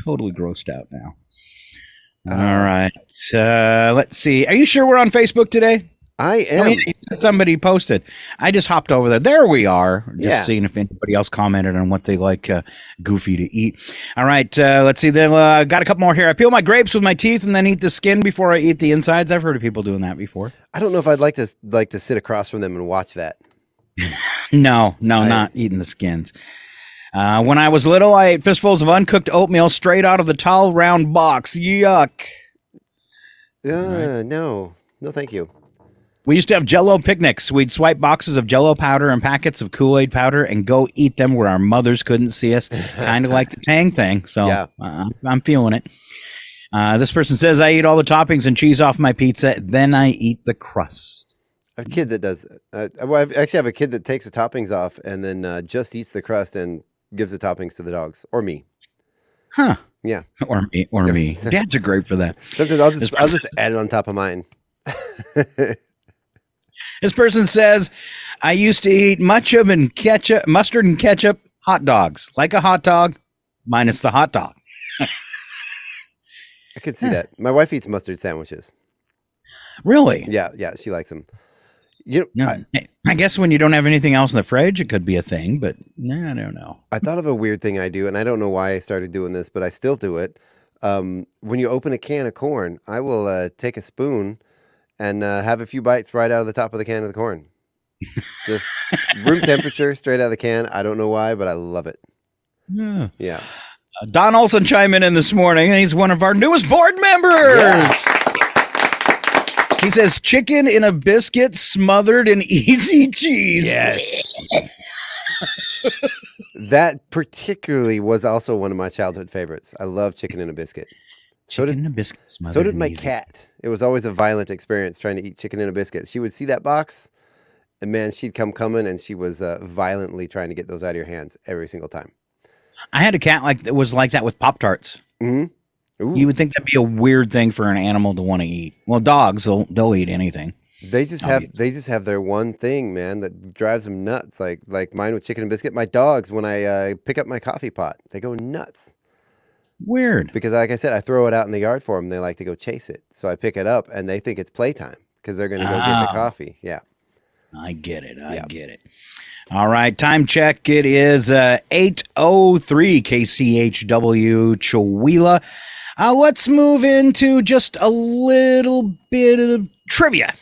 totally grossed out now. All right. Let's see. Are you sure we're on Facebook today? I am. Somebody posted. I just hopped over there. There we are. Just seeing if anybody else commented on what they like goofy to eat. All right. Let's see. Then got a couple more here. I peel my grapes with my teeth and then eat the skin before I eat the insides. I've heard of people doing that before. I don't know if I'd like to sit across from them and watch that. No, not eating the skins. When I was little, I ate fistfuls of uncooked oatmeal straight out of the tall round box. Yuck. Right. No, thank you. We used to have Jell-O picnics. We'd swipe boxes of Jell-O powder and packets of Kool-Aid powder and go eat them where our mothers couldn't see us. Kind of like the Tang thing. So yeah. I'm feeling it. This person says, "I eat all the toppings and cheese off my pizza. Then I eat the crust." A kid that does. I actually have a kid that takes the toppings off and then just eats the crust and gives the toppings to the dogs or me. Huh? Yeah. Or me. Dads are great for that. Sometimes I'll just add it on top of mine. This person says, "I used to eat mustard and ketchup hot dogs, like a hot dog, minus the hot dog." I could see that. My wife eats mustard sandwiches. Really? Yeah, she likes them. I guess when you don't have anything else in the fridge, it could be a thing, but I don't know. I thought of a weird thing I do, and I don't know why I started doing this, but I still do it. When you open a can of corn, I will take a spoon and have a few bites right out of the top of the can of the corn. Just room temperature, straight out of the can. I don't know why, but I love it. Yeah. Don Olson chime in this morning, and he's one of our newest board members. Yeah. He says, "Chicken in a biscuit smothered in easy cheese." Yes. That particularly was also one of my childhood favorites. I love chicken in a biscuit. So did my cat. It was always a violent experience trying to eat chicken in a biscuit. She would see that box, and man, she'd come coming, and she was violently trying to get those out of your hands every single time. I had a cat that was like that with Pop-Tarts. Mm-hmm. You would think that'd be a weird thing for an animal to want to eat. Well, dogs, they'll eat anything. They just have their one thing, man, that drives them nuts. Like mine with chicken and biscuit. My dogs, when I pick up my coffee pot, they go nuts. Weird. Because, like I said, I throw it out in the yard for them. They like to go chase it. So I pick it up, and they think it's playtime because they're going to go get the coffee. Yeah. I get it. I Yep. get it. All right, time check. It is 8:03 KCHW Chihuahua. Let's move into just a little bit of trivia.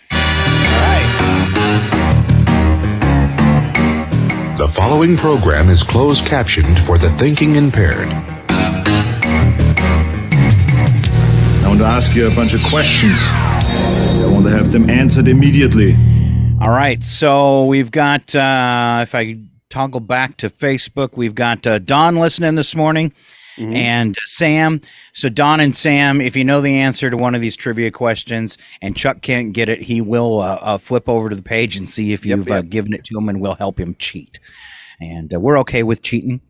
The following program is closed captioned for the thinking impaired. I want to ask you a bunch of questions. I want to have them answered immediately. All right, so we've got, if I toggle back to Facebook, we've got Don listening this morning and Sam. So Don and Sam, if you know the answer to one of these trivia questions and Chuck can't get it, he will flip over to the page and see if you've given it to him, and we'll help him cheat. And we're okay with cheating.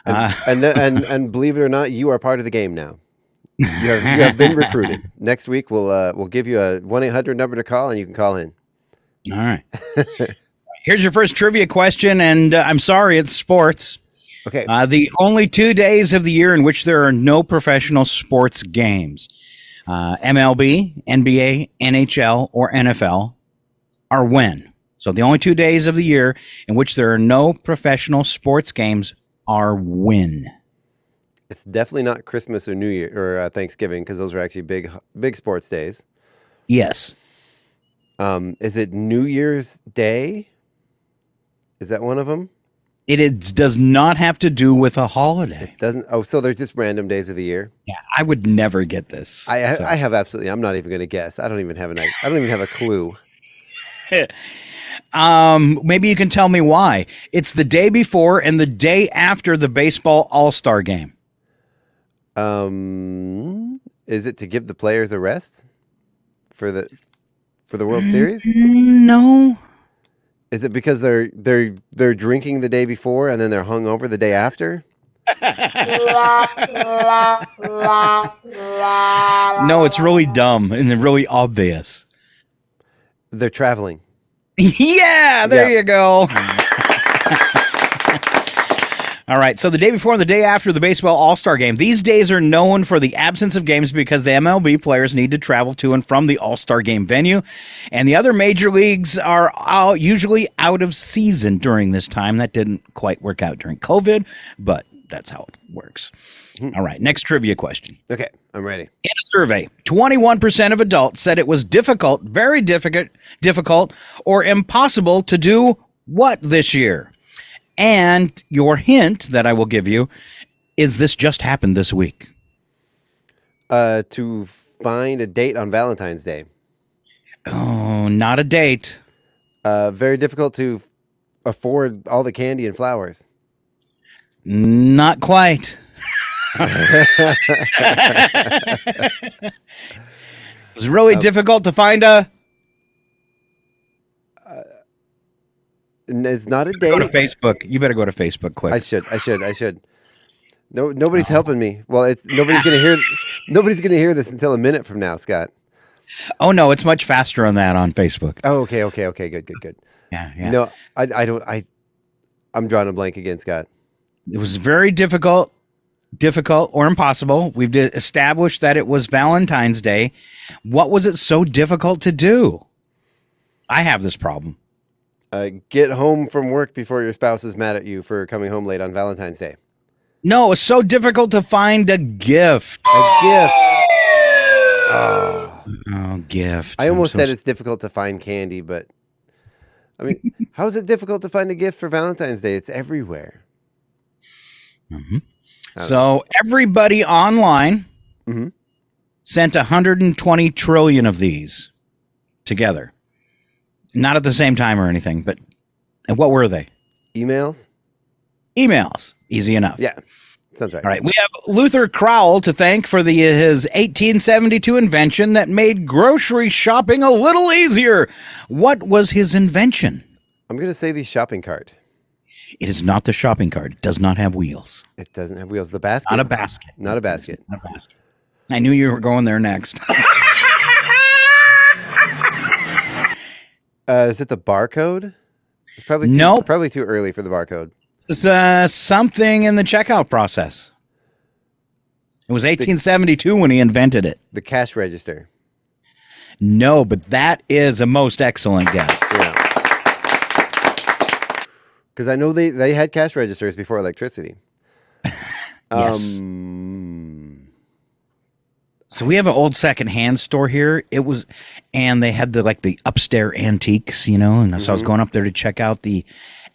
And believe it or not, you are part of the game now. You have been recruited. Next week, we'll give you a 1-800 number to call, and you can call in. All right. Here's your first trivia question, and I'm sorry, it's sports. Okay. The only 2 days of the year in which there are no professional sports games, MLB, NBA, NHL, or NFL, are when? So the only 2 days of the year in which there are no professional sports games are when? It's definitely not Christmas or New Year or Thanksgiving, because those are actually big sports days. Yes. Is it New Year's Day? Is that one of them? It does not have to do with a holiday. It doesn't. Oh, so they're just random days of the year. Yeah, I would never get this. I have absolutely. I'm not even going to guess. I don't even have a clue. Maybe you can tell me why. It's the day before and the day after the baseball All-Star game. Is it to give the players a rest for the World Series? No. Is it because they're drinking the day before and then they're hungover the day after? No, it's really dumb and really obvious. They're traveling. Yeah, there you go. All right, so the day before and the day after the baseball All-Star game. These days are known for the absence of games because the MLB players need to travel to and from the All-Star game venue, and the other major leagues are usually out of season during this time. That didn't quite work out during COVID, but that's how it works. All right, next trivia question. Okay, I'm ready. In a survey, 21% of adults said it was difficult, very difficult, or impossible to do what this year? And your hint that I will give you is this just happened this week. To find a date on Valentine's Day. Oh, not a date. Very difficult to afford all the candy and flowers. Not quite. It was really difficult to find a... It's not a date. Go to Facebook. You better go to Facebook quick. I should. No, nobody's helping me. Well, nobody's gonna hear this until a minute from now, Scott. Oh no, it's much faster on that on Facebook. Oh, okay, good. Yeah. No, I'm drawing a blank again, Scott. It was very difficult or impossible. We've established that it was Valentine's Day. What was it so difficult to do? I have this problem. Get home from work before your spouse is mad at you for coming home late on Valentine's Day. No, it's so difficult to find a gift. A gift. Oh, gift. I almost said it's difficult to find candy, but I mean, how is it difficult to find a gift for Valentine's Day? It's everywhere. Mm-hmm. So everybody online sent 120 trillion of these together. Not at the same time or anything, but and what were they? Emails? Emails. Easy enough. Yeah, sounds right. All right. We have Luther Crowell to thank for his 1872 invention that made grocery shopping a little easier. What was his invention? I'm going to say the shopping cart. It is not the shopping cart. It does not have wheels. It doesn't have wheels. The basket? Not a basket. Not a basket. Not a basket. I knew you were going there next. Is it the barcode? It's probably probably too early for the barcode. It's something in the checkout process. It was 1872 when he invented it. The cash register. No, but that is a most excellent guess. Yeah. Because I know they had cash registers before electricity. Yes. So we have an old secondhand store here. And they had the upstairs antiques, and so I was going up there to check out the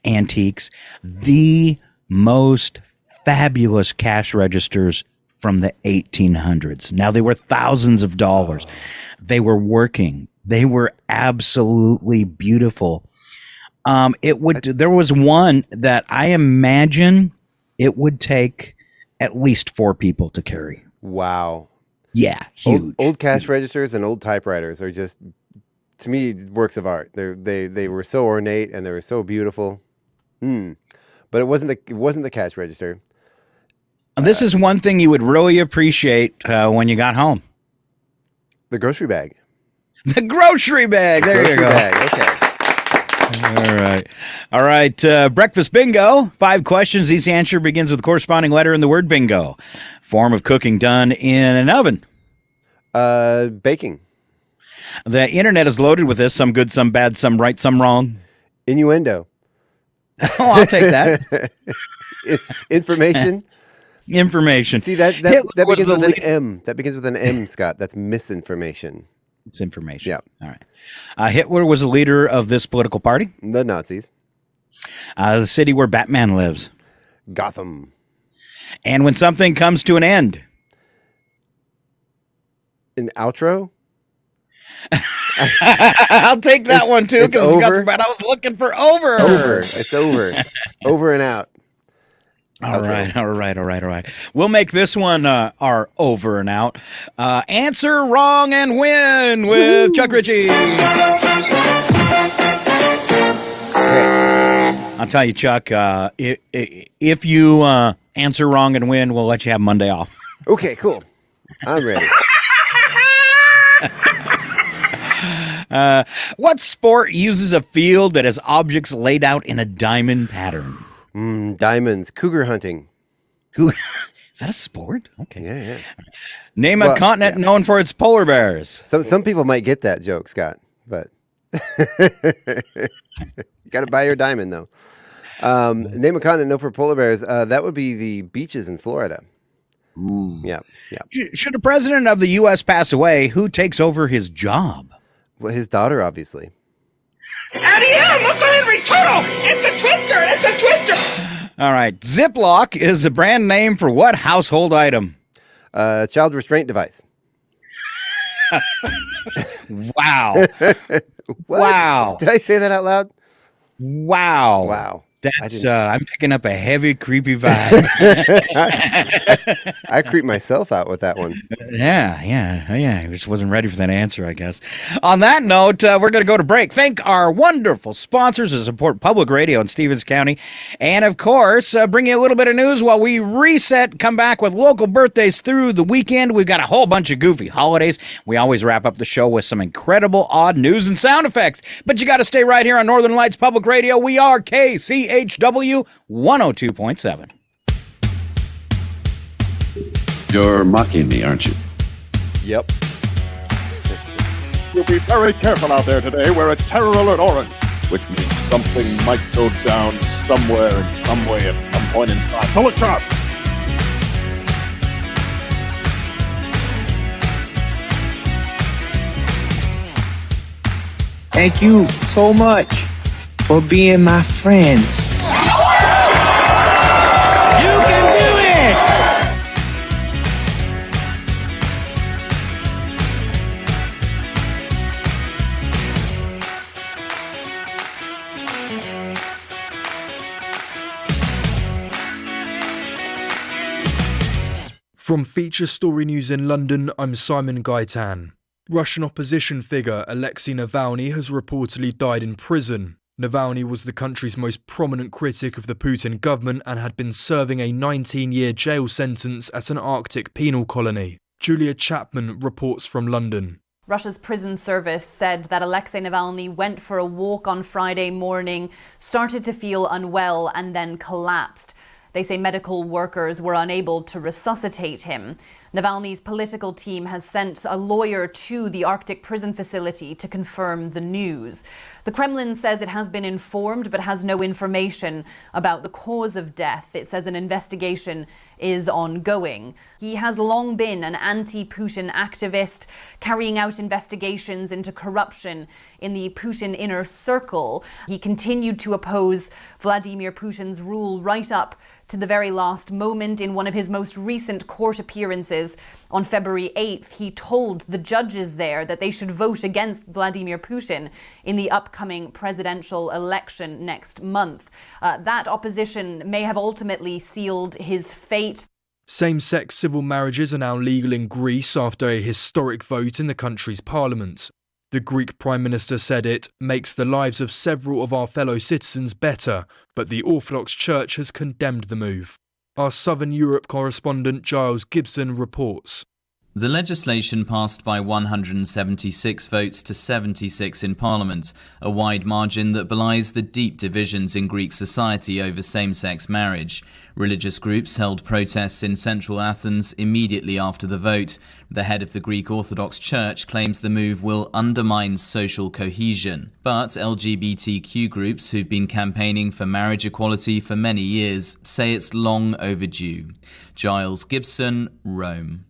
antiques. The most fabulous cash registers from the 1800s. Now, they were thousands of dollars. They were working. They were absolutely beautiful. There was one that I imagine it would take at least 4 people to carry. Wow. Yeah, huge. Old cash registers and old typewriters are just, to me, works of art. They were so ornate and they were so beautiful. But it wasn't the cash register. This is one thing you would really appreciate when you got home. The grocery bag. The grocery bag. There you go. Bag. Okay. All right. Breakfast bingo. 5 questions. Each answer begins with a corresponding letter in the word bingo. Form of cooking done in an oven. Baking. The internet is loaded with this. Some good, some bad, some right, some wrong. Innuendo. Oh, I'll take that. Information. Information. See, that begins with an M. That begins with an M, Scott. That's misinformation. It's information. Yeah. All right. Hitler was the leader of this political party. The Nazis. The city where Batman lives. Gotham. And when something comes to an end. An outro? I'll take that one too. It's over. But I was looking for over. Over. It's over. Over and out. All right. We'll make this one our over and out. Answer wrong and win with Chuck Ritchie. Okay. I'll tell you, Chuck, if you answer wrong and win, we'll let you have Monday off. Okay, cool. I'm ready. What sport uses a field that has objects laid out in a diamond pattern? Diamonds. Cougar hunting. Is that a sport? Okay. Yeah. Name a continent known for its polar bears. Some people might get that joke, Scott, but you got to buy your diamond, though. Name a continent known for polar bears. That would be the beaches in Florida. Yeah. Should a president of the U.S. pass away, who takes over his job? Well, his daughter, obviously. Look for Henry Turtle! It's a twister! All right. Ziploc is a brand name for what household item? Child restraint device. Wow. Wow. Did I say that out loud? Wow. That's I'm picking up a heavy, creepy vibe. I creeped myself out with that one. Yeah. I just wasn't ready for that answer, I guess. On that note, we're going to go to break. Thank our wonderful sponsors who support public radio in Stevens County. And, of course, bring you a little bit of news while we reset, come back with local birthdays through the weekend. We've got a whole bunch of goofy holidays. We always wrap up the show with some incredible odd news and sound effects. But you got to stay right here on Northern Lights Public Radio. We are KCHW 102.7. You're mocking me, aren't you? Yep. You'll be very careful out there today. We're at Terror Alert Orange, which means something might go down somewhere in some way at some point in time. So look sharp. Thank you so much for being my friend. You can do it! From Feature Story News in London, I'm Simon Gaitan. Russian opposition figure Alexei Navalny has reportedly died in prison. Navalny was the country's most prominent critic of the Putin government and had been serving a 19-year jail sentence at an Arctic penal colony. Julia Chapman reports from London. Russia's prison service said that Alexei Navalny went for a walk on Friday morning, started to feel unwell and then collapsed. They say medical workers were unable to resuscitate him. Navalny's political team has sent a lawyer to the Arctic prison facility to confirm the news. The Kremlin says it has been informed but has no information about the cause of death. It says an investigation is ongoing. He has long been an anti-Putin activist, carrying out investigations into corruption in the Putin inner circle. He continued to oppose Vladimir Putin's rule right up to the very last moment. In one of his most recent court appearances on February 8th, he told the judges there that they should vote against Vladimir Putin in the upcoming presidential election next month. That opposition may have ultimately sealed his fate. Same-sex civil marriages are now legal in Greece after a historic vote in the country's parliament. The Greek Prime Minister said it makes the lives of several of our fellow citizens better, but the Orthodox Church has condemned the move. Our Southern Europe correspondent Giles Gibson reports. The legislation passed by 176 votes to 76 in Parliament, a wide margin that belies the deep divisions in Greek society over same-sex marriage. Religious groups held protests in central Athens immediately after the vote. The head of the Greek Orthodox Church claims the move will undermine social cohesion. But LGBTQ groups who've been campaigning for marriage equality for many years say it's long overdue. Giles Gibson, Rome.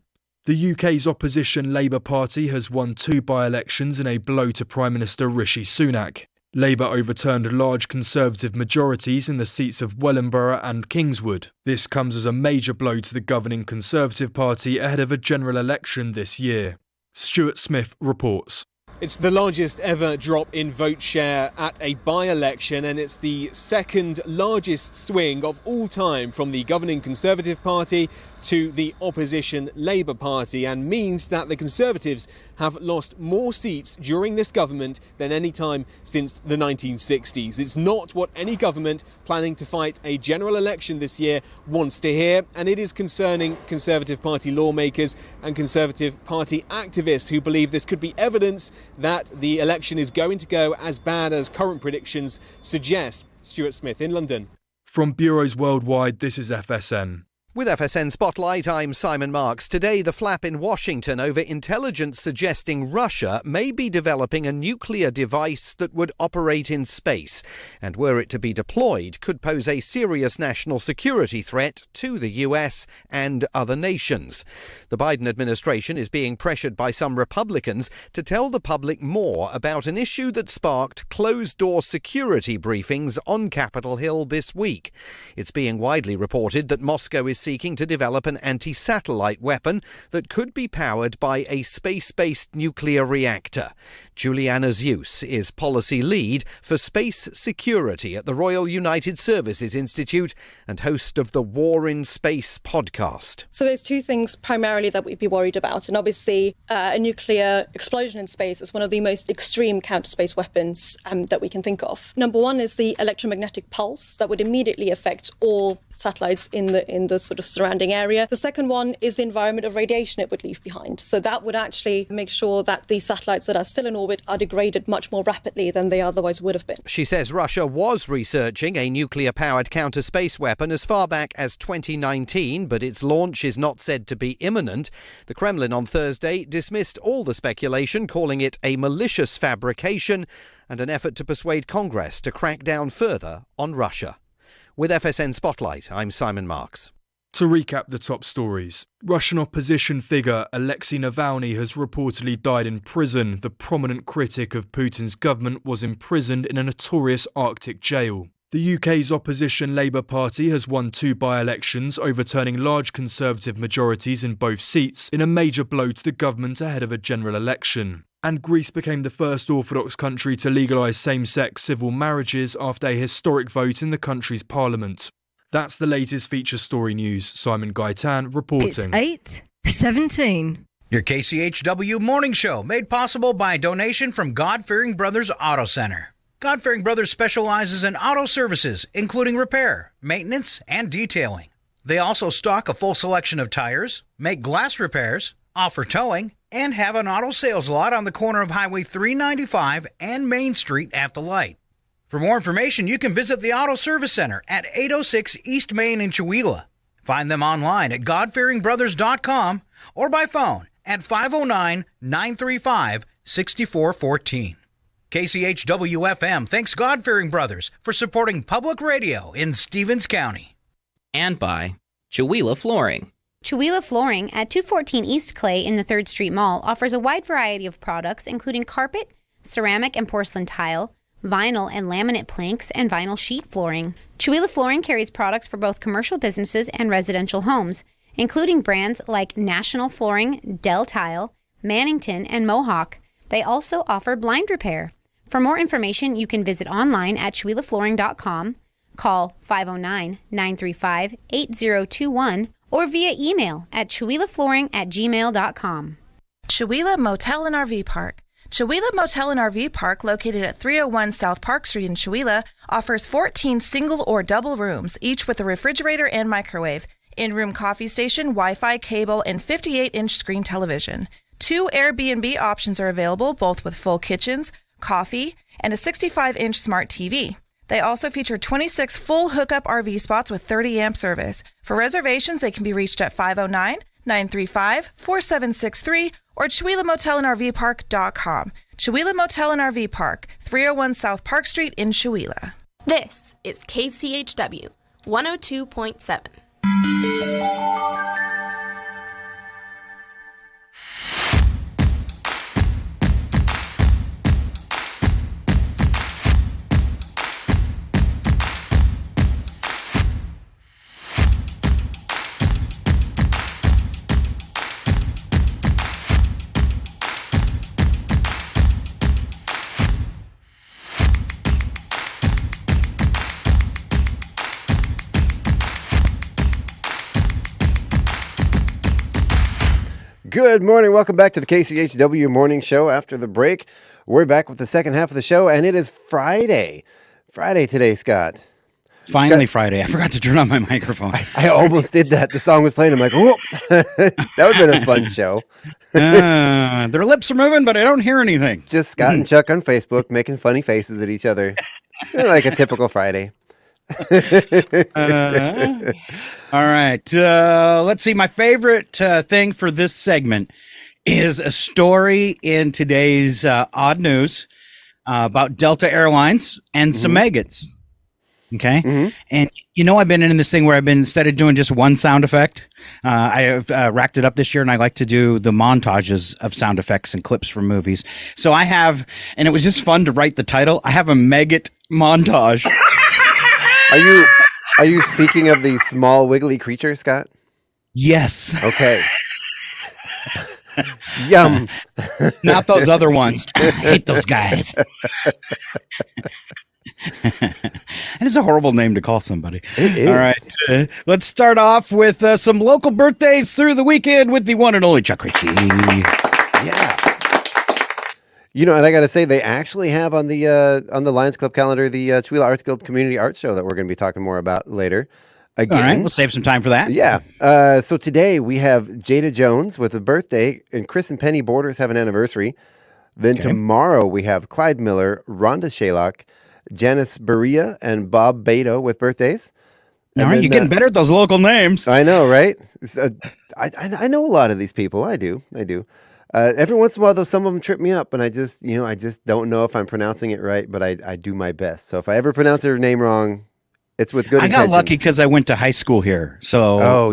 The UK's opposition Labour Party has won 2 by-elections in a blow to Prime Minister Rishi Sunak. Labour overturned large Conservative majorities in the seats of Wellingborough and Kingswood. This comes as a major blow to the governing Conservative Party ahead of a general election this year. Stuart Smith reports. It's the largest ever drop in vote share at a by-election, and it's the second largest swing of all time from the governing Conservative Party to the opposition Labour Party, and means that the Conservatives have lost more seats during this government than any time since the 1960s. It's not what any government planning to fight a general election this year wants to hear, and it is concerning Conservative Party lawmakers and Conservative Party activists who believe this could be evidence that the election is going to go as bad as current predictions suggest. Stuart Smith in London. From bureaus worldwide, this is FSN. With FSN Spotlight, I'm Simon Marks. Today, the flap in Washington over intelligence suggesting Russia may be developing a nuclear device that would operate in space, and were it to be deployed, could pose a serious national security threat to the US and other nations. The Biden administration is being pressured by some Republicans to tell the public more about an issue that sparked closed-door security briefings on Capitol Hill this week. It's being widely reported that Moscow is seeking to develop an anti-satellite weapon that could be powered by a space-based nuclear reactor. Juliana Zeus is policy lead for space security at the Royal United Services Institute and host of the War in Space podcast. So there's 2 things primarily that we'd be worried about. And obviously, a nuclear explosion in space is one of the most extreme counter-space weapons that we can think of. Number 1 is the electromagnetic pulse that would immediately affect all satellites in the sort of surrounding area. The second one is the environment of radiation it would leave behind. So that would actually make sure that the satellites that are still in orbit are degraded much more rapidly than they otherwise would have been. She says Russia was researching a nuclear-powered counter-space weapon as far back as 2019, but its launch is not said to be imminent. The Kremlin on Thursday dismissed all the speculation, calling it a malicious fabrication and an effort to persuade Congress to crack down further on Russia. With FSN Spotlight, I'm Simon Marks. To recap the top stories, Russian opposition figure Alexei Navalny has reportedly died in prison. The prominent critic of Putin's government was imprisoned in a notorious Arctic jail. The UK's opposition Labour Party has won 2 by-elections, overturning large Conservative majorities in both seats in a major blow to the government ahead of a general election. And Greece became the first Orthodox country to legalise same-sex civil marriages after a historic vote in the country's parliament. That's the latest feature story news. Simon Gaitan reporting. It's 8:17. Your KCHW morning show, made possible by a donation from God-Fearing Brothers Auto Center. God-Fearing Brothers specializes in auto services, including repair, maintenance, and detailing. They also stock a full selection of tires, make glass repairs, offer towing, and have an auto sales lot on the corner of Highway 395 and Main Street at the light. For more information, you can visit the Auto Service Center at 806 East Main in Chewelah. Find them online at godfearingbrothers.com or by phone at 509-935-6414. KCHW-FM thanks God-Fearing Brothers for supporting public radio in Stevens County. And by Chewelah Flooring. Chewelah Flooring at 214 East Clay in the 3rd Street Mall offers a wide variety of products including carpet, ceramic and porcelain tile, vinyl and laminate planks, and vinyl sheet flooring. Chewelah Flooring carries products for both commercial businesses and residential homes, including brands like National Flooring, Dell Tile, Mannington, and Mohawk. They also offer blind repair. For more information, you can visit online at CheWelahFlooring.com, call 509-935-8021, or via email at CheWelahFlooring@gmail.com. Chewelah Motel and RV Park. Chewelah Motel and RV Park, located at 301 South Park Street in Chewelah, offers 14 single or double rooms, each with a refrigerator and microwave, in-room coffee station, Wi-Fi, cable, and 58-inch screen television. 2 Airbnb options are available, both with full kitchens, coffee, and a 65-inch smart TV. They also feature 26 full hookup RV spots with 30-amp service. For reservations, they can be reached at 509-935-4763 or CheWelahMotelandRVPark.com. Chewelah Motel and RV Park, 301 South Park Street in Chewelah. This is KCHW 102.7. Good morning. Welcome back to the KCHW Morning Show. After the break, we're back with the second half of the show, and it is Friday. Friday today, Scott. Finally, Friday. I forgot to turn on my microphone. I almost did that. The song was playing. I'm like, whoop. That would have been a fun show. Their lips are moving, but I don't hear anything. Just Scott and Chuck on Facebook making funny faces at each other. Like a typical Friday. All right. Let's see. My favorite thing for this segment is a story in today's odd news about Delta Airlines and some maggots. Okay. And I've been in this thing where I've been, instead of doing just one sound effect, I have racked it up this year, and I like to do the montages of sound effects and clips from movies. So I have, and it was just fun to write the title. I have a maggot montage. Are you speaking of the small wiggly creature, Scott? Yes. Okay. Yum. Not those other ones. I hate those guys. And it's a horrible name to call somebody. It is. All right. Let's start off with some local birthdays through the weekend with the one and only Chuck Ritchie. Yeah. And I got to say, they actually have on the Lions Club calendar the Chewelah Arts Guild Community Art Show that we're going to be talking more about later. Again, all right, we'll save some time for that. Yeah. So today we have Jada Jones with a birthday, and Chris and Penny Borders have an anniversary. Then tomorrow we have Clyde Miller, Rhonda Shaylock, Janice Berea, and Bob Beto with birthdays. All right, you're getting better at those local names. I know, right? I know a lot of these people. I do. Every once in a while, though, some of them trip me up, and I just don't know if I'm pronouncing it right, but I do my best. So if I ever pronounce her name wrong, it's with good intentions. I got lucky because I went to high school here. So,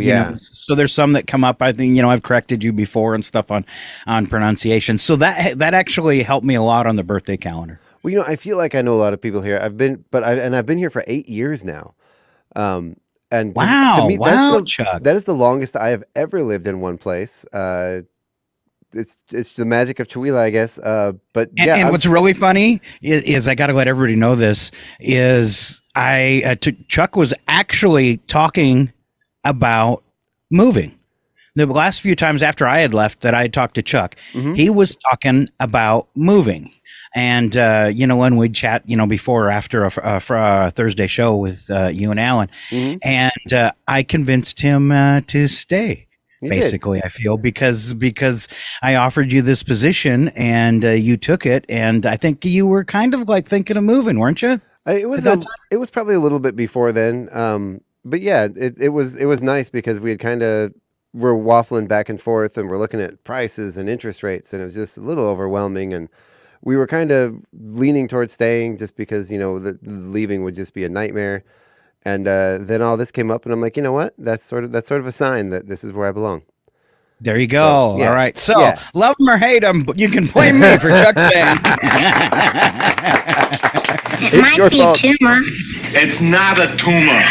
so there's some that come up. I think, I've corrected you before and stuff on pronunciation. So that actually helped me a lot on the birthday calendar. Well, I feel like I know a lot of people here. I've been here for 8 years now. And to me, Chuck. That is the longest I have ever lived in one place. It's the magic of Chewelah, I guess. But yeah, and what's really funny is I got to let everybody know this is Chuck was actually talking about moving. The last few times after I had left that I had talked to Chuck, he was talking about moving. And, when we'd chat, before or after a Thursday show with you and Alan, and I convinced him to stay. Basically, I feel because I offered you this position and you took it, and I think you were kind of like thinking of moving, weren't you? It was probably a little bit before then. But yeah, it was nice because we had we're waffling back and forth and we're looking at prices and interest rates, and it was just a little overwhelming, and we were kind of leaning towards staying just because, the leaving would just be a nightmare. And then all this came up, and I'm like, you know what? That's sort of a sign that this is where I belong. There you go. So, yeah. All right. So, love them or hate them, but you can blame me for Chuck saying. It's your fault. Tumor. It's not a tumor.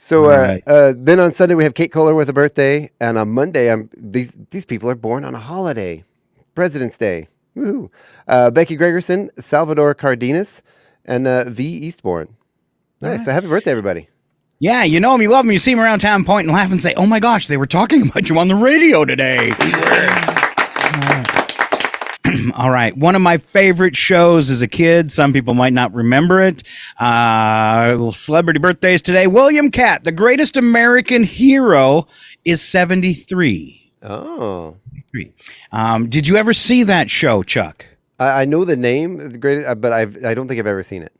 So then on Sunday we have Kate Kohler with a birthday, and on Monday these people are born on a holiday, President's Day. Woohoo! Becky Gregerson, Salvador Cardenas, and V Eastbourne. Nice. So happy birthday, everybody. Yeah, you know him, you love him, you see him around town, point and laugh and say, "Oh my gosh, they were talking about you on the radio today." All right. One of my favorite shows as a kid. Some people might not remember it. Celebrity birthdays today. William Catt, the greatest American hero, is 73. Oh. Did you ever see that show, Chuck? I know the name, the greatest, but I don't think I've ever seen it.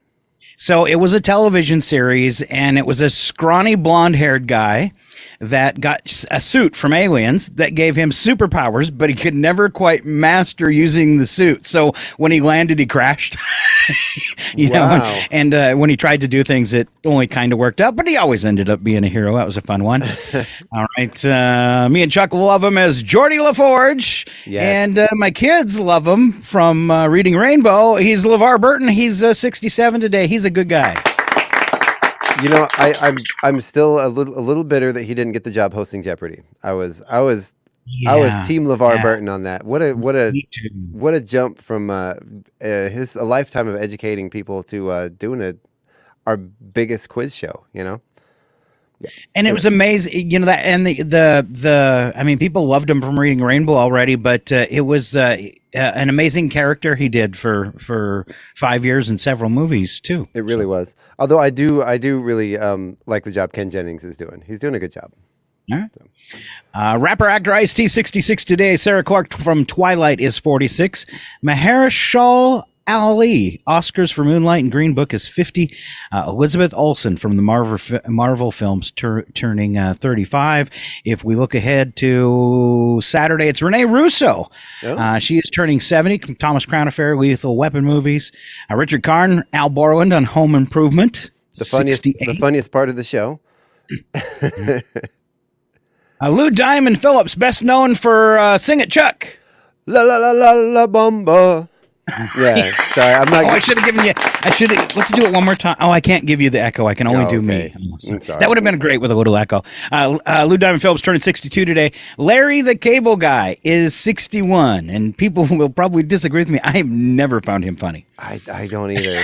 So it was a television series, and it was a scrawny blonde-haired guy that got a suit from aliens that gave him superpowers, but he could never quite master using the suit. So when he landed, he crashed. you know, and when he tried to do things, it only kind of worked out, but he always ended up being a hero. That was a fun one. All right. Me and Chuck love him as Geordie LaForge. Yes. And my kids love him from Reading Rainbow. He's LeVar Burton. He's 67 today. He's a good guy. You know, I'm still a little bitter that he didn't get the job hosting Jeopardy. I was Team LeVar Burton on that. What a jump from a lifetime of educating people to doing our biggest quiz show. You know. Yeah. And it was amazing, you know, that, and I mean, people loved him from Reading Rainbow already, but it was an amazing character he did for 5 years and several movies too. It really was. Although I do really like the job Ken Jennings is doing. He's doing a good job. All right. Rapper actor Ice-T 66 today. Sarah Clark from Twilight is 46. Mahershala Ali, Oscars for Moonlight and Green Book, is 50. Elizabeth Olsen from the Marvel films turning 35. If we look ahead to Saturday, it's Renee Russo. Oh. She is turning 70. Thomas Crown Affair, Lethal Weapon movies. Richard Karn, Al Borland on Home Improvement. The funniest part of the show. Lou Diamond Phillips, best known for Sing It, Chuck. La la la la la bomba. Yeah, sorry, I'm not. I should have given you. Let's do it one more time. Oh, I can't give you the echo. I can only do me. That would have been great with a little echo. Lou Diamond Phillips turning 62 today. Larry the Cable Guy is 61, and people will probably disagree with me. I have never found him funny. I don't either.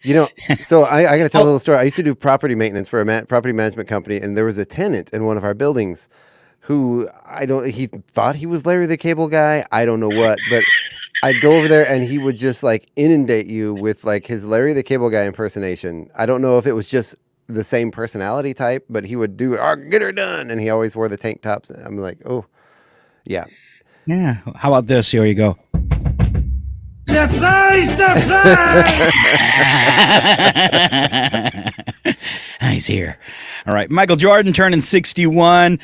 You know, so I got to tell a little story. I used to do property maintenance for a property management company, and there was a tenant in one of our buildings who he thought he was Larry the Cable Guy. I don't know what, but I'd go over there and he would just like inundate you with like his Larry the Cable Guy impersonation. I don't know if it was just the same personality type, but he would do, get her done. And he always wore the tank tops. I'm like, oh, yeah. Yeah. How about this? Here you go. He's here. All right. Michael Jordan turning 61.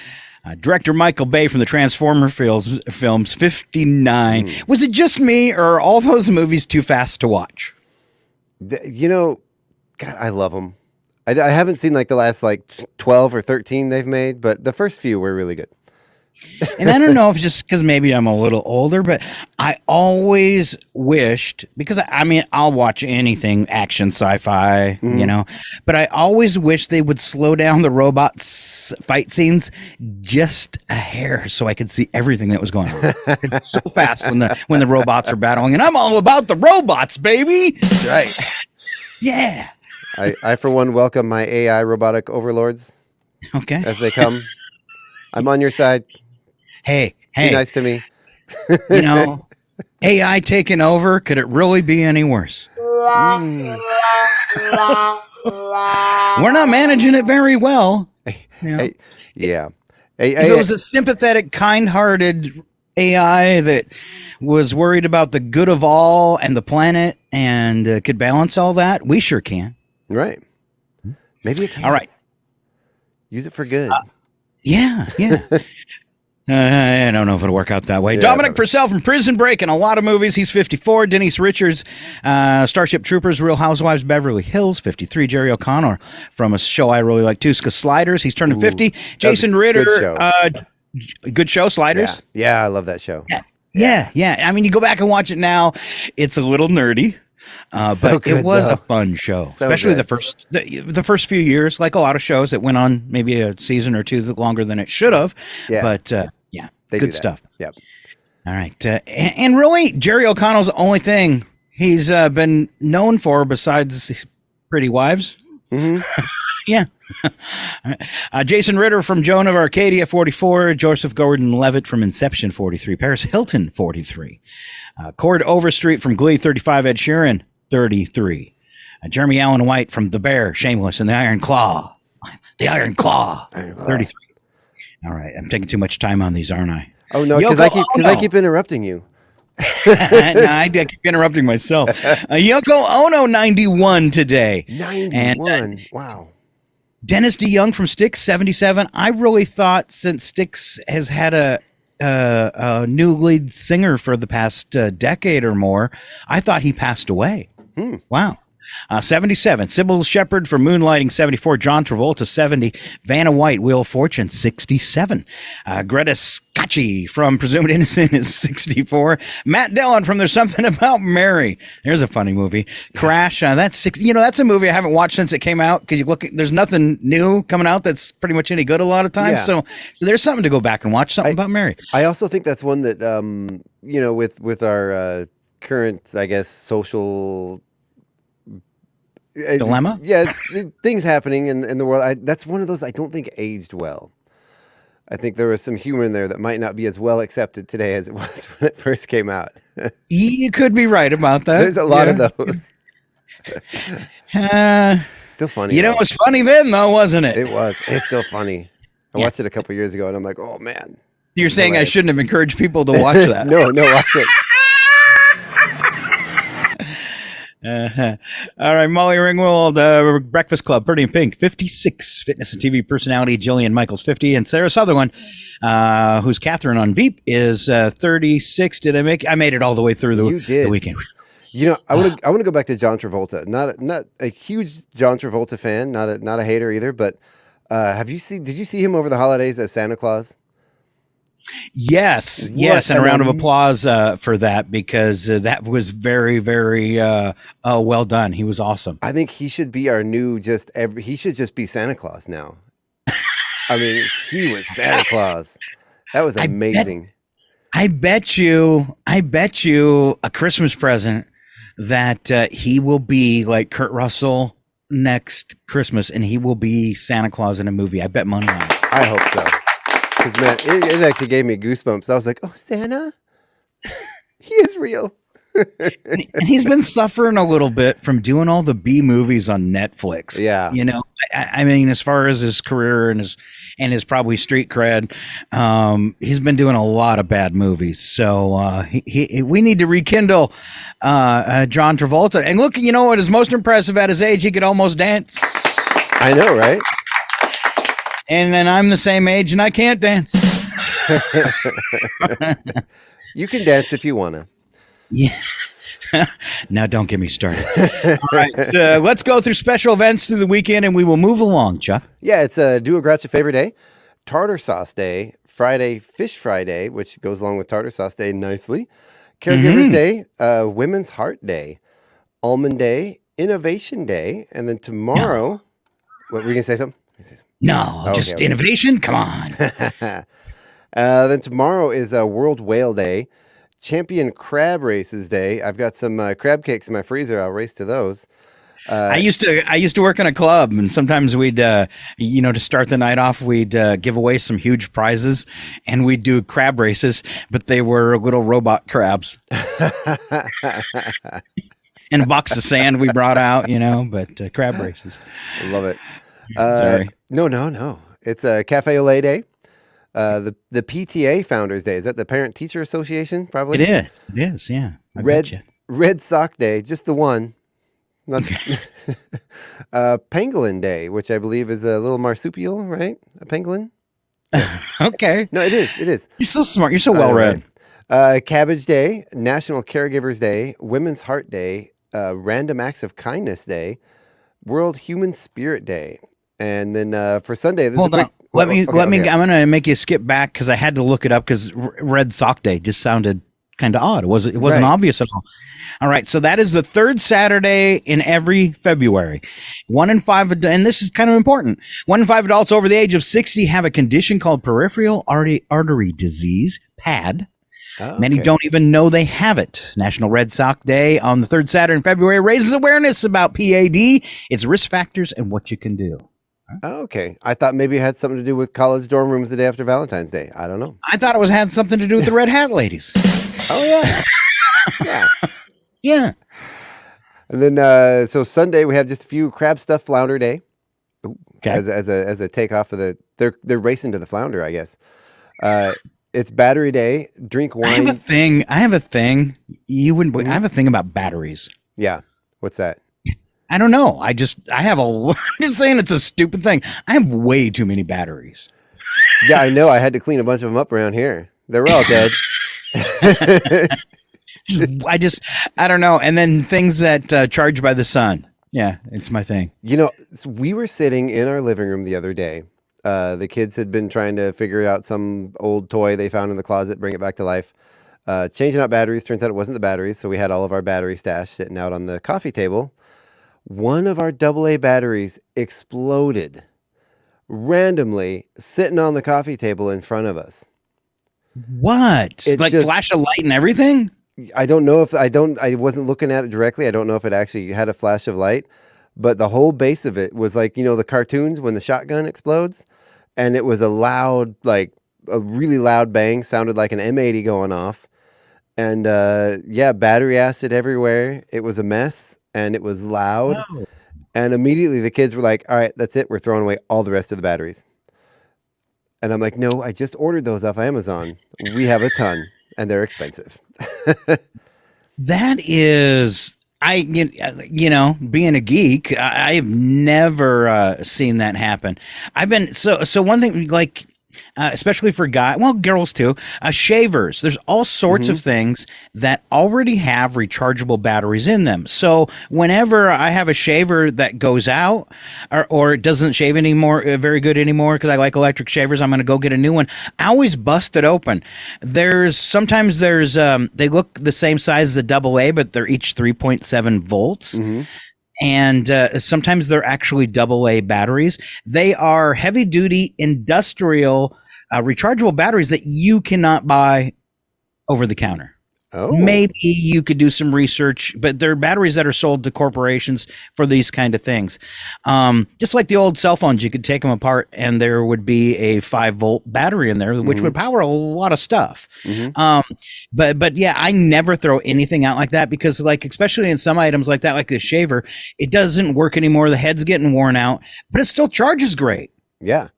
Director Michael Bay from the Transformer films, 59. Was it just me, or are all those movies too fast to watch? You know, God, I love them. I haven't seen like the last 12 or 13 they've made, but the first few were really good. And I don't know if it's just because maybe I'm a little older, but I always wished, because I mean, I'll watch anything action, sci-fi, you know, but I always wish they would slow down the robots fight scenes just a hair so I could see everything that was going on. It's so fast when the robots are battling, and I'm all about the robots, baby. That's right. Yeah. I for one welcome my AI robotic overlords. Okay. As they come. I'm on your side. Hey. Be nice to me. You know, AI taking over, could it really be any worse? We're not managing it very well. You know? Yeah. If it was a sympathetic, kind-hearted AI that was worried about the good of all and the planet and could balance all that? We sure can. Right. Maybe it can. All right. Use it for good. Yeah. I don't know if it'll work out that way. Yeah, Dominic Purcell from Prison Break in a lot of movies. He's 54. Denise Richards, Starship Troopers, Real Housewives, Beverly Hills, 53. Jerry O'Connor from a show I really like, Tuska Sliders. He's turning 50. Jason Ritter. Good show, Sliders. Yeah, I love that show. Yeah. I mean, you go back and watch it now. It's a little nerdy. But it was a fun show, especially the first few years. Like a lot of shows, it went on maybe a season or two longer than it should have. Yeah. But good stuff. Yep. All right, and really, Jerry O'Connell's the only thing he's been known for besides Pretty Wives. Mm-hmm. Yeah. Jason Ritter from Joan of Arcadia, 44. Joseph Gordon-Levitt from Inception, 43. Paris Hilton, 43. Cord Overstreet from Glee, 35. Ed Sheeran, 33. Jeremy Allen White from The Bear, Shameless, and The Iron Claw. 33. All right, I'm taking too much time on these, aren't I? Oh no, because I keep interrupting you. No, I keep interrupting myself. Yoko Ono, 91 today. 91. And, wow. Dennis DeYoung from Styx, 77. I really thought since Styx has had a new lead singer for the past decade or more, I thought he passed away. Wow. 77. Sybil Shepherd from Moonlighting, 74. John Travolta, 70. Vanna White, Wheel of Fortune, 67. Greta Scacchi from Presumed Innocent is 64. Matt Dillon from There's Something About Mary. There's a funny movie. Crash. That's 60. That's a movie I haven't watched since it came out because there's nothing new coming out that's pretty much any good a lot of times. Yeah. So there's something to go back and watch. Something About Mary. I also think that's one that with our current, I guess, social dilemma. Things happening in the world. That's one of those I don't think aged well. I think there was some humor in there that might not be as well accepted today as it was when it first came out. You could be right about that. There's a lot of those. Still funny. It was funny then, though, wasn't it? It was. It's still funny. I watched it a couple years ago, and I'm like, oh man. You're saying I shouldn't have encouraged people to watch that? No, watch it. All right, Molly Ringwald, Breakfast Club, Pretty in Pink, 56. Fitness and TV personality, Jillian Michaels, 50. And Sarah Sutherland, who's Catherine on Veep, is 36. I made it all the way through the weekend. I want to go back to John Travolta. Not a huge John Travolta fan, not a hater either, but did you see him over the holidays as Santa Claus? Yes, and a round of applause for that because that was very, very well done. He was awesome. I think he should be our new he should just be Santa Claus now. I mean, he was Santa Claus. That was amazing. I bet you a Christmas present that he will be like Kurt Russell next Christmas and he will be Santa Claus in a movie. I bet money on it. I hope so. Because, man, it actually gave me goosebumps. I was like, oh, Santa? He is real. And he's been suffering a little bit from doing all the B movies on Netflix. Yeah. I mean, as far as his career and his probably street cred, he's been doing a lot of bad movies. So we need to rekindle John Travolta. And look, you know what is most impressive at his age? He could almost dance. I know, right? And then I'm the same age and I can't dance. You can dance if you want to. Yeah. Now don't get me started. All right. Let's go through special events through the weekend and we will move along, Chuck. Yeah, it's Do a Grouch Favor Day, Tartar Sauce Day, Friday, Fish Friday, which goes along with Tartar Sauce Day nicely, Caregivers Day, Women's Heart Day, Almond Day, Innovation Day, and then tomorrow, what were you going to say something? No, just innovation. Come on. Then tomorrow is World Whale Day, Champion Crab Races Day. I've got some crab cakes in my freezer. I'll race to those. I used to work in a club, and sometimes we'd, to start the night off, we'd give away some huge prizes, and we'd do crab races, but they were little robot crabs. And a box of sand we brought out, but crab races. I love it. Sorry. No. It's Cafe au Lait Day, The PTA Founders Day. Is that the Parent Teacher Association? Probably. It is. Yeah. Red Sock Day, just the one. Not Pangolin Day, which I believe is a little marsupial, right? A pangolin. Okay. No, it is. You're so smart. You're so well read. Cabbage Day, National Caregivers Day, Women's Heart Day, Random Acts of Kindness Day, World Human Spirit Day, and then for Sunday, Hold on. Let me. I'm going to make you skip back because I had to look it up because Red Sock Day just sounded kind of odd. It wasn't obvious at all. All right, so that is the third Saturday in every February. 1 in 5, and this is kind of important. 1 in 5 adults over the age of 60 have a condition called peripheral artery disease, PAD. Many don't even know they have it. National Red Sock Day on the third Saturday in February raises awareness about PAD, its risk factors, and what you can do. Oh, okay. I thought maybe it had something to do with college dorm rooms the day after Valentine's Day. I don't know. I thought it had something to do with the Red Hat ladies. Oh, yeah. Yeah. And then, so Sunday we have just a few crab stuff flounder day. Okay. As a takeoff of they're racing to the flounder, I guess. It's battery day. Drink wine. I have a thing. You wouldn't believe. I have a thing about batteries. Yeah. What's that? I don't know. I'm just saying it's a stupid thing. I have way too many batteries. Yeah, I know. I had to clean a bunch of them up around here. They were all dead. I don't know. And then things that charge by the sun. Yeah, it's my thing. You know, so we were sitting in our living room the other day. The kids had been trying to figure out some old toy they found in the closet, bring it back to life. Changing out batteries. Turns out it wasn't the batteries. So we had all of our battery stash sitting out on the coffee table. One of our AA batteries exploded randomly sitting on the coffee table in front of us. What? Like flash a light and everything? I don't know if I wasn't looking at it directly. I don't know if it actually had a flash of light, but the whole base of it was like, the cartoons when the shotgun explodes, and it was a really loud bang, sounded like an M80 going off. And battery acid everywhere. It was a mess. And it was loud. Wow. And immediately the kids were like, all right, that's it. We're throwing away all the rest of the batteries. And I'm like, no, I just ordered those off Amazon. We have a ton, and they're expensive. That is, being a geek, I have never seen that happen. I've been, so one thing, especially for girls too, shavers. There's all sorts of things that already have rechargeable batteries in them. So whenever I have a shaver that goes out or it doesn't shave anymore, very good anymore, because I like electric shavers, I'm going to go get a new one. I always bust it open. Sometimes they look the same size as a AA, but they're each 3.7 volts. Mm-hmm. And sometimes they're actually AA batteries. They are heavy-duty industrial rechargeable batteries that you cannot buy over the counter. Oh. Maybe you could do some research, but they're batteries that are sold to corporations for these kind of things. Just like the old cell phones, you could take them apart and there would be a 5-volt battery in there, which would power a lot of stuff. But yeah, I never throw anything out like that because especially in some items like that, like the shaver, it doesn't work anymore. The head's getting worn out, but it still charges great. Yeah.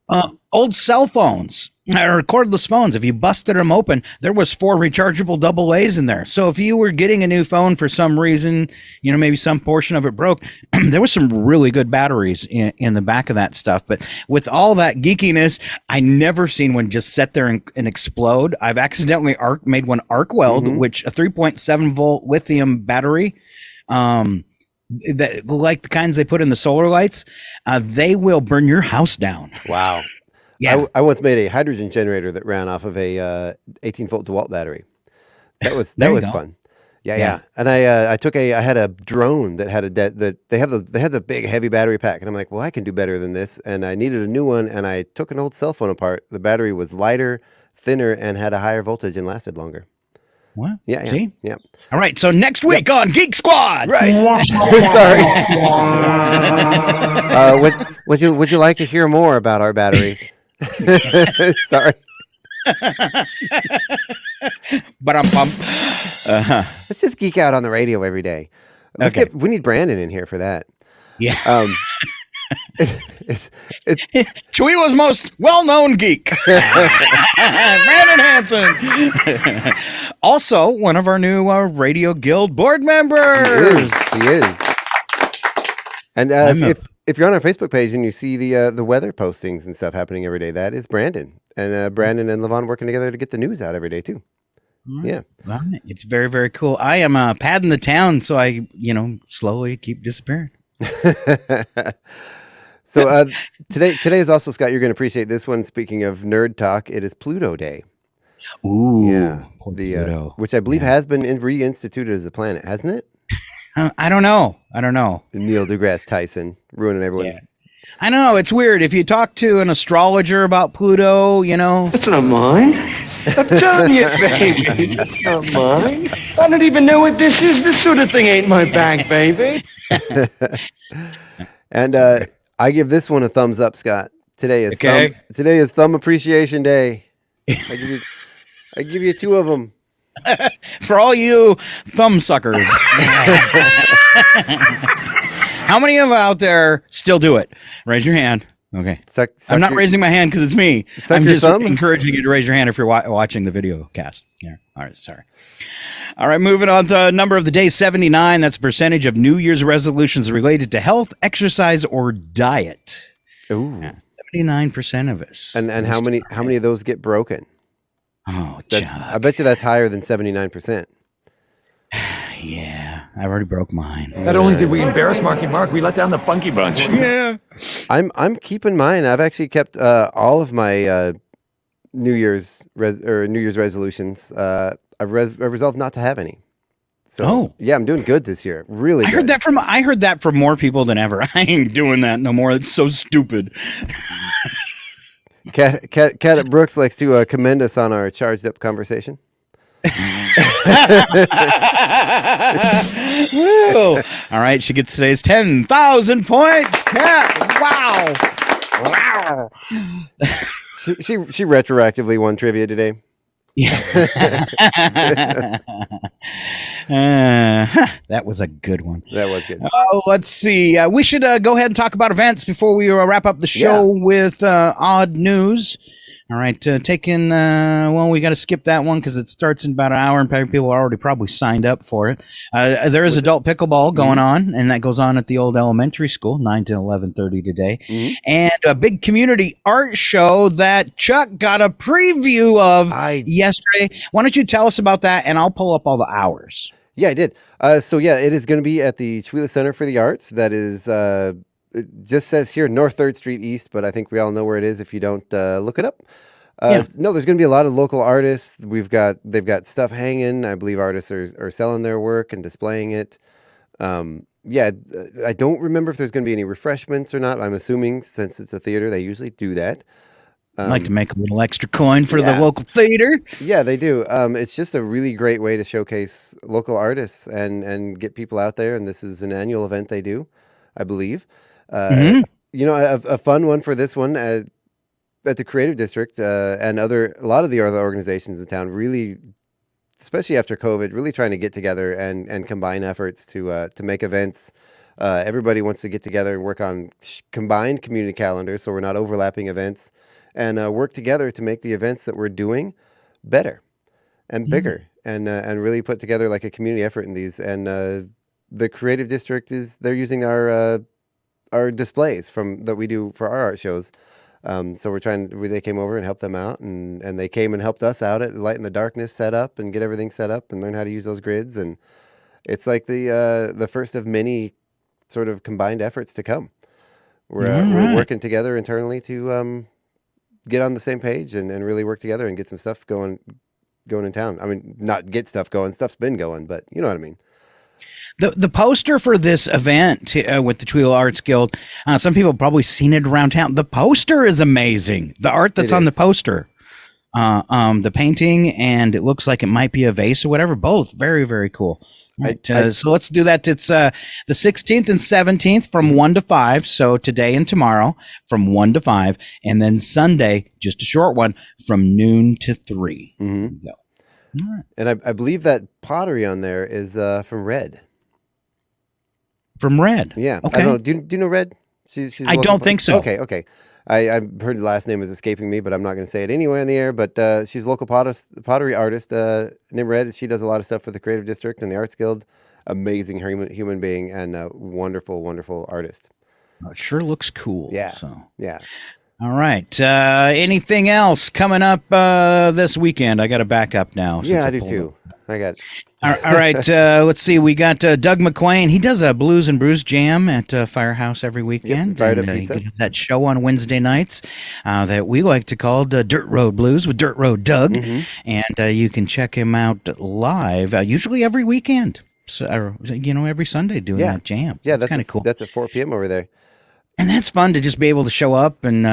Old cell phones or cordless phones, if you busted them open, there was 4 rechargeable AA's in there. So if you were getting a new phone for some reason, maybe some portion of it broke, there was some really good batteries in the back of that stuff. But with all that geekiness, I never seen one just sit there and explode. I've accidentally made one arc weld, which a 3.7 volt lithium battery, that like the kinds they put in the solar lights, they will burn your house down. Wow. Yeah. I once made a hydrogen generator that ran off of a 18-volt DeWalt battery. That was fun. Yeah. And I had a drone that had they had the big heavy battery pack, and I'm like, well, I can do better than this. And I needed a new one, and I took an old cell phone apart. The battery was lighter, thinner, and had a higher voltage and lasted longer. What? Yeah. See? Yeah. All right. So next week on Geek Squad. Right. Sorry. Would you like to hear more about our batteries? Sorry. But I'm pumped. Let's just geek out on the radio every day. We need Brandon in here for that. Yeah. it's Chihuahua's most well-known geek, Brandon Hanson. Also, one of our new Radio Guild board members. He is. And if you're on our Facebook page and you see the weather postings and stuff happening every day, that is Brandon. And Brandon and Levon working together to get the news out every day too. Yeah. It's very, very cool. I am padding the town, so I, slowly keep disappearing. So today is also, Scott, you're going to appreciate this one. Speaking of nerd talk, it is Pluto Day. Ooh. Yeah. Pluto. Which I believe has been reinstituted as a planet, hasn't it? I don't know. Neil deGrasse Tyson ruining everyone's. Yeah. I don't know. It's weird. If you talk to an astrologer about Pluto, That's not mine. I'm telling you, baby. That's not mine. I don't even know what this is. This sort of thing ain't my bag, baby. And I give this one a thumbs up, Scott. Today is Thumb Appreciation Day. I give you 2 of them. For all you thumb suckers. How many of you out there still do it? Raise your hand. Okay. I'm not raising my hand because it's me. I'm just encouraging you to raise your hand if you're watching the video cast. Yeah. All right. Sorry. All right. Moving on to number of the day, 79. That's a percentage of New Year's resolutions related to health, exercise, or diet. Ooh. Yeah, 79% of us. And how many of those get broken? Oh, I bet you that's higher than 79%. Yeah, I've already broke mine. Not only did we embarrass Marky Mark, we let down the Funky Bunch. Yeah. I'm keeping mine. I've actually kept all of my New Year's resolutions. I've resolved not to have any. So yeah, I'm doing good this year. Really good. I heard that from more people than ever. I ain't doing that no more. It's so stupid. Cat at Brooks likes to commend us on our charged up conversation. Woo. All right, she gets today's 10,000 points. Cat, wow. She retroactively won trivia today. That was a good one. That was good. Let's see. We should go ahead and talk about events before we wrap up the show with odd news. All right, we got to skip that one because it starts in about an hour and people are already probably signed up for it. There is adult pickleball going on, and that goes on at the old elementary school, 9 to 11:30 today. Mm-hmm. And a big community art show that Chuck got a preview of yesterday. Why don't you tell us about that, and I'll pull up all the hours. Yeah, I did. It is going to be at the Chihuahua Center for the Arts. That is... it just says here North 3rd Street East, but I think we all know where it is if you don't look it up. No, there's going to be a lot of local artists. They've got stuff hanging. I believe artists are selling their work and displaying it. I don't remember if there's going to be any refreshments or not. I'm assuming since it's a theater, they usually do that. I'd like to make a little extra coin for the local theater. Yeah, they do. It's just a really great way to showcase local artists and get people out there. And this is an annual event they do, I believe. A fun one for this one at the Creative District and a lot of the other organizations in town, really, especially after COVID, really trying to get together and combine efforts to make events. Everybody wants to get together and work on combined community calendars, so we're not overlapping events, and work together to make the events that we're doing better and bigger, and really put together like a community effort in these. And the Creative District they're using our displays that we do for our art shows. So they came over and helped them out, and they came and helped us out at Light in the Darkness set up and get everything set up and learn how to use those grids. And it's like the first of many sort of combined efforts to come. We're working together internally to get on the same page and really work together and get some stuff going in town. I mean, not get stuff going. Stuff's been going, but you know what I mean. The poster for this event with the Chihuahua Arts Guild, some people have probably seen it around town. The poster is amazing. The art that's on the poster, the painting, and it looks like it might be a vase or whatever. Both very, very cool. Right, so let's do that. It's the 16th and 17th from 1 to 5. So today and tomorrow from 1 to 5. And then Sunday, just a short one, from noon to 3. Mm-hmm. Go. All right. And I believe that pottery on there is from Red. From Red? Yeah. Okay. I don't know. Do you know Red? She's I don't think so. Okay. I've heard the last name is escaping me, but I'm not going to say it anyway on the air. But she's a local pottery artist, Nimred. She does a lot of stuff for the Creative District and the Arts Guild. Amazing human being and a wonderful, wonderful artist. It sure looks cool. Yeah. So. Yeah. All right. Anything else coming up this weekend? I got to back up now. Yeah, I do too. I got it. All right. Let's see. We got Doug McQuain. He does a Blues and Brews Jam at Firehouse every weekend. Fired Up Pizza. He does that show on Wednesday nights that we like to call Dirt Road Blues with Dirt Road Doug. Mm-hmm. And you can check him out live, usually every weekend. So, every Sunday doing that jam. Yeah, that's kind of cool. That's at 4 p.m. over there. And that's fun to just be able to show up and,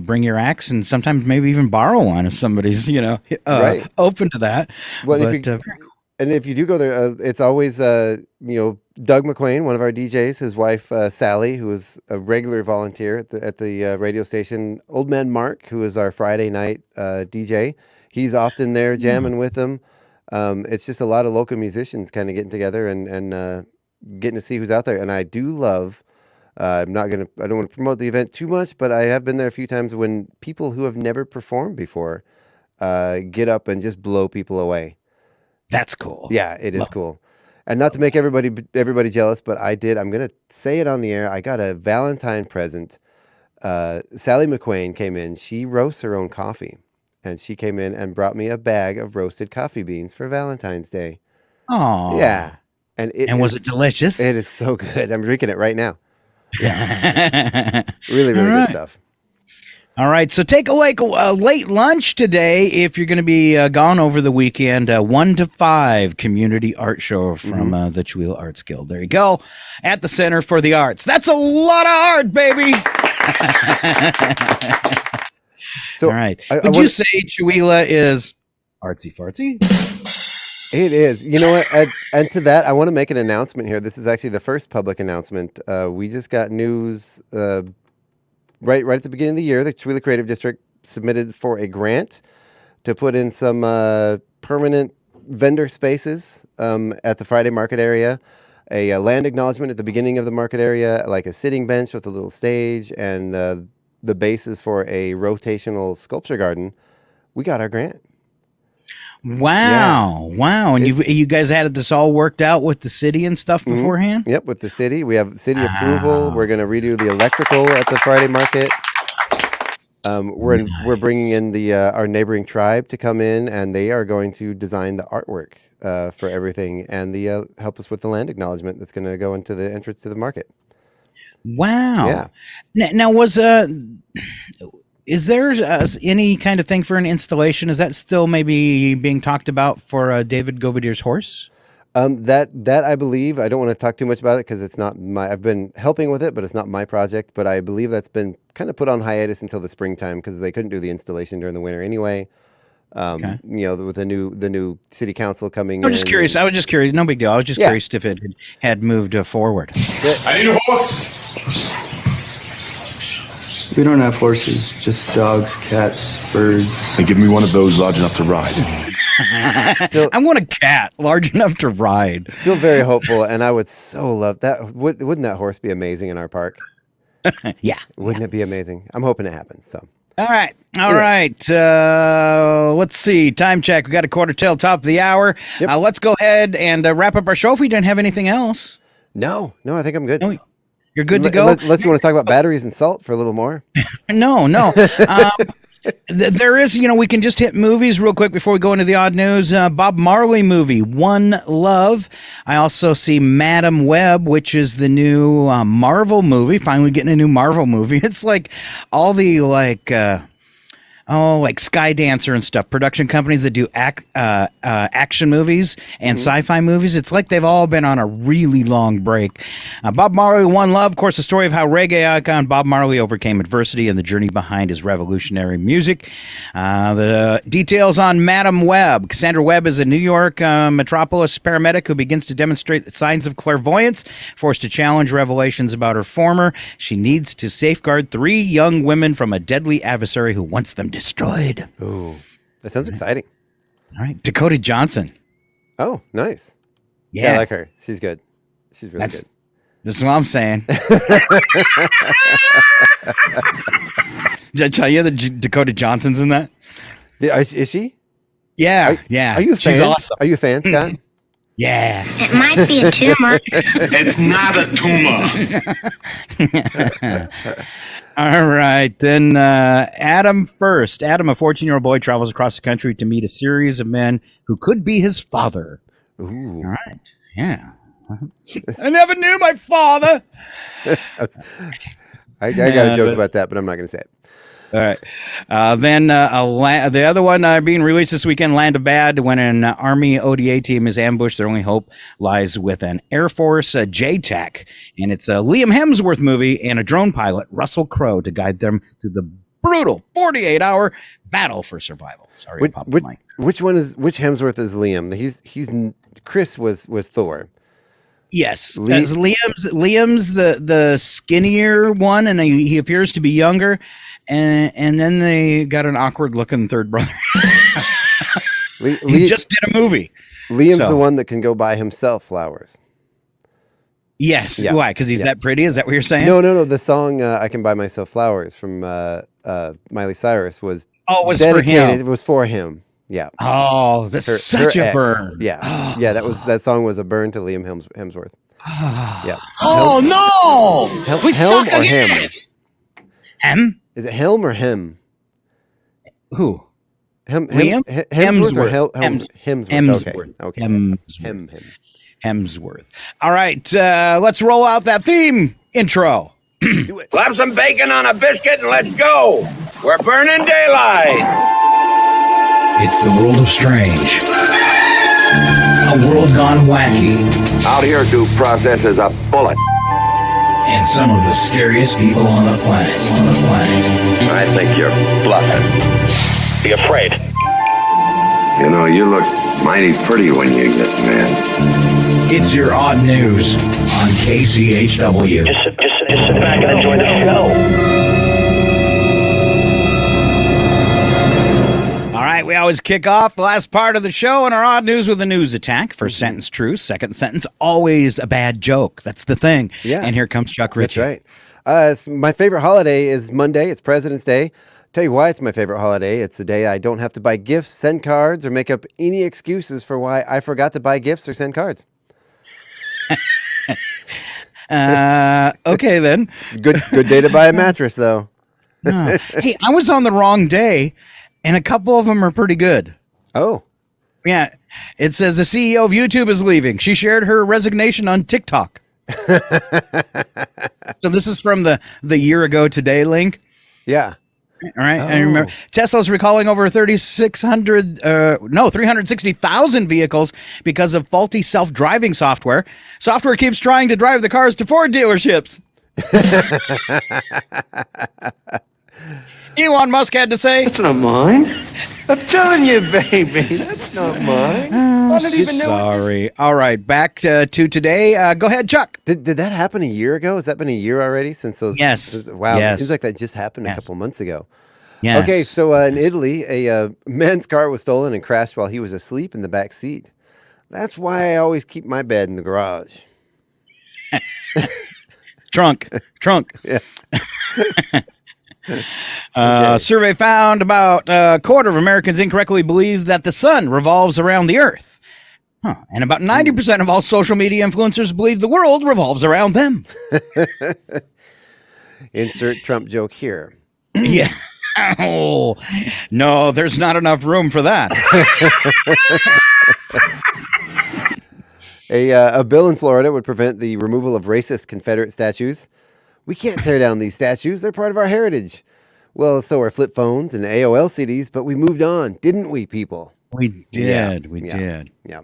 bring your acts and sometimes maybe even borrow one if somebody's, Right. open to that. Well, if you do go there, it's always, Doug McQuain, one of our DJs, his wife, Sally, who is a regular volunteer at the radio station. Old Man Mark, who is our Friday night DJ. He's often there jamming with them. It's just a lot of local musicians kind of getting together and getting to see who's out there. And I do love... I don't want to promote the event too much, but I have been there a few times when people who have never performed before get up and just blow people away. That's cool. Yeah, it is cool. And not to make everybody jealous, but I'm going to say it on the air. I got a Valentine present. Sally McQuain came in. She roasts her own coffee. And she came in and brought me a bag of roasted coffee beans for Valentine's Day. Oh. Yeah. And was it delicious? It is so good. I'm drinking it right now. Yeah. Really good stuff. All right. So take a late lunch today if you're going to be gone over the weekend. 1 to 5 community art show from the Chihuahua Arts Guild. There you go. At the Center for the Arts. That's a lot of art, baby. So, all right. Would you say Chihuahua is artsy fartsy? It is. You know what? And to that, I want to make an announcement here. This is actually the first public announcement. We just got news right at the beginning of the year. The Chihuahua Creative District submitted for a grant to put in some permanent vendor spaces at the Friday market area, a land acknowledgement at the beginning of the market area, like a sitting bench with a little stage, and the basis for a rotational sculpture garden. We got our grant. Wow. Yeah. Wow. And you guys had this all worked out with the city and stuff beforehand? Yep, with the city. We have city approval. We're going to redo the electrical at the Friday market. We're bringing in our neighboring tribe to come in, and they are going to design the artwork for everything and help us with the land acknowledgement that's going to go into the entrance to the market. Wow. Yeah. Now is there any kind of thing for an installation? Is that still maybe being talked about for David Govedier's horse? That I believe, I don't want to talk too much about it because it's not I've been helping with it, but it's not my project. But I believe that's been kind of put on hiatus until the springtime because they couldn't do the installation during the winter anyway. Okay. With the new city council coming in. I was just curious. No big deal. I was just curious if it had moved forward. I need a horse. We don't have horses, just dogs, cats, birds. Hey, give me one of those large enough to ride. I want a cat large enough to ride. Still very hopeful, and I would so love that. Wouldn't that horse be amazing in our park? Yeah. Wouldn't it be amazing? I'm hoping it happens. So. All right. Let's see. Time check. We got a quarter till top of the hour. Yep. Let's go ahead and wrap up our show if we didn't have anything else. No, I think I'm good. No, you're good to go? Unless you want to talk about batteries and salt for a little more. No. There is, we can just hit movies real quick before we go into the odd news. Bob Marley movie, One Love. I also see Madam Web, which is the new Marvel movie. Finally getting a new Marvel movie. It's like all the like Skydancer and stuff, production companies that do action movies and sci-fi movies. It's like they've all been on a really long break. Bob Marley, One Love, of course, the story of how reggae icon Bob Marley overcame adversity and the journey behind his revolutionary music. The details on Madam Web. Cassandra Webb is a New York metropolis paramedic who begins to demonstrate signs of clairvoyance, forced to challenge revelations about her former. She needs to safeguard 3 young women from a deadly adversary who wants them destroyed. Ooh, that sounds exciting. All right. Dakota Johnson. Oh, nice. Yeah, I like her. She's good. She's really good. That's what I'm saying. Did I tell you that Dakota Johnson's in that? Is she? Yeah, Are you a fan? She's awesome. Are you a fan, Scott? Yeah. It might be a tumor. It's not a tumor. All right. Then Adam first. Adam, a 14-year-old boy, travels across the country to meet a series of men who could be his father. Ooh. All right. Yeah. I never knew my father. I got a joke about that, but I'm not going to say it. All right. Then the other one being released this weekend, Land of Bad, when an Army ODA team is ambushed. Their only hope lies with an Air Force JTAC. And it's a Liam Hemsworth movie and a drone pilot, Russell Crowe, to guide them through the brutal 48-hour battle for survival. Sorry, which Hemsworth is Liam? Chris was Thor. Yes, Liam's the skinnier one, and he appears to be younger. And then they got an awkward looking third brother. He just did a movie. Liam's the one that can go buy himself flowers. Yes. Yeah. Why? Because he's that pretty? Is that what you're saying? No. The song "I Can Buy Myself Flowers" from Miley Cyrus was dedicated. For him. It was for him. Yeah. Oh, that's such a burn. Yeah. Yeah. That song was a burn to Liam Hemsworth. Yeah. Oh no! Helm or him? Hem? Is it Helm or him? Who? Liam? Hemsworth or Hemsworth? Okay. Hemsworth. All right. Let's roll out that theme intro. Do it. Slap some bacon on a biscuit and let's go. We're burning daylight. It's the world of strange. A world gone wacky. Out here, due process is a bullet. And some of the scariest people on the planet. I think you're bluffing. Be afraid. You know, you look mighty pretty when you get mad. It's your odd news on KCHW. Just sit back and enjoy the show. All right, we always kick off the last part of the show in our odd news with a news attack. First sentence true, second sentence always a bad joke. That's the thing. Yeah. And here comes Chuck Ritchie. That's right. My favorite holiday is Monday. It's President's Day. Tell you why it's my favorite holiday. It's the day I don't have to buy gifts, send cards, or make up any excuses for why I forgot to buy gifts or send cards. Okay, then. Good day to buy a mattress, though. Hey, I was on the wrong day. And a couple of them are pretty good. Oh. Yeah. It says the CEO of YouTube is leaving. She shared her resignation on TikTok. So this is from the year ago today link. Yeah. All right. Oh. And remember, Tesla's recalling over 360,000 vehicles because of faulty self-driving software. Software keeps trying to drive the cars to Ford dealerships. Elon Musk had to say, "That's not mine. I'm telling you, baby, that's not mine." I don't even know. Sorry. All right, back to today. Go ahead, Chuck. Did that happen a year ago? Has that been a year already since those? Yes. Wow. Yes. It seems like that just happened a couple months ago. Yes. Okay, so in Italy, a man's car was stolen and crashed while he was asleep in the back seat. That's why I always keep my bed in the garage. Trunk. Yeah. Survey found about a quarter of Americans incorrectly believe that the sun revolves around the earth. And about 90% of all social media influencers believe the world revolves around them. Insert Trump joke here. Yeah. Oh, no, there's not enough room for that. A bill in Florida would prevent the removal of racist Confederate statues. We can't tear down these statues. They're part of our heritage. Well, so are flip phones and AOL CDs, but we moved on, didn't we, people? We did. We did. Yeah.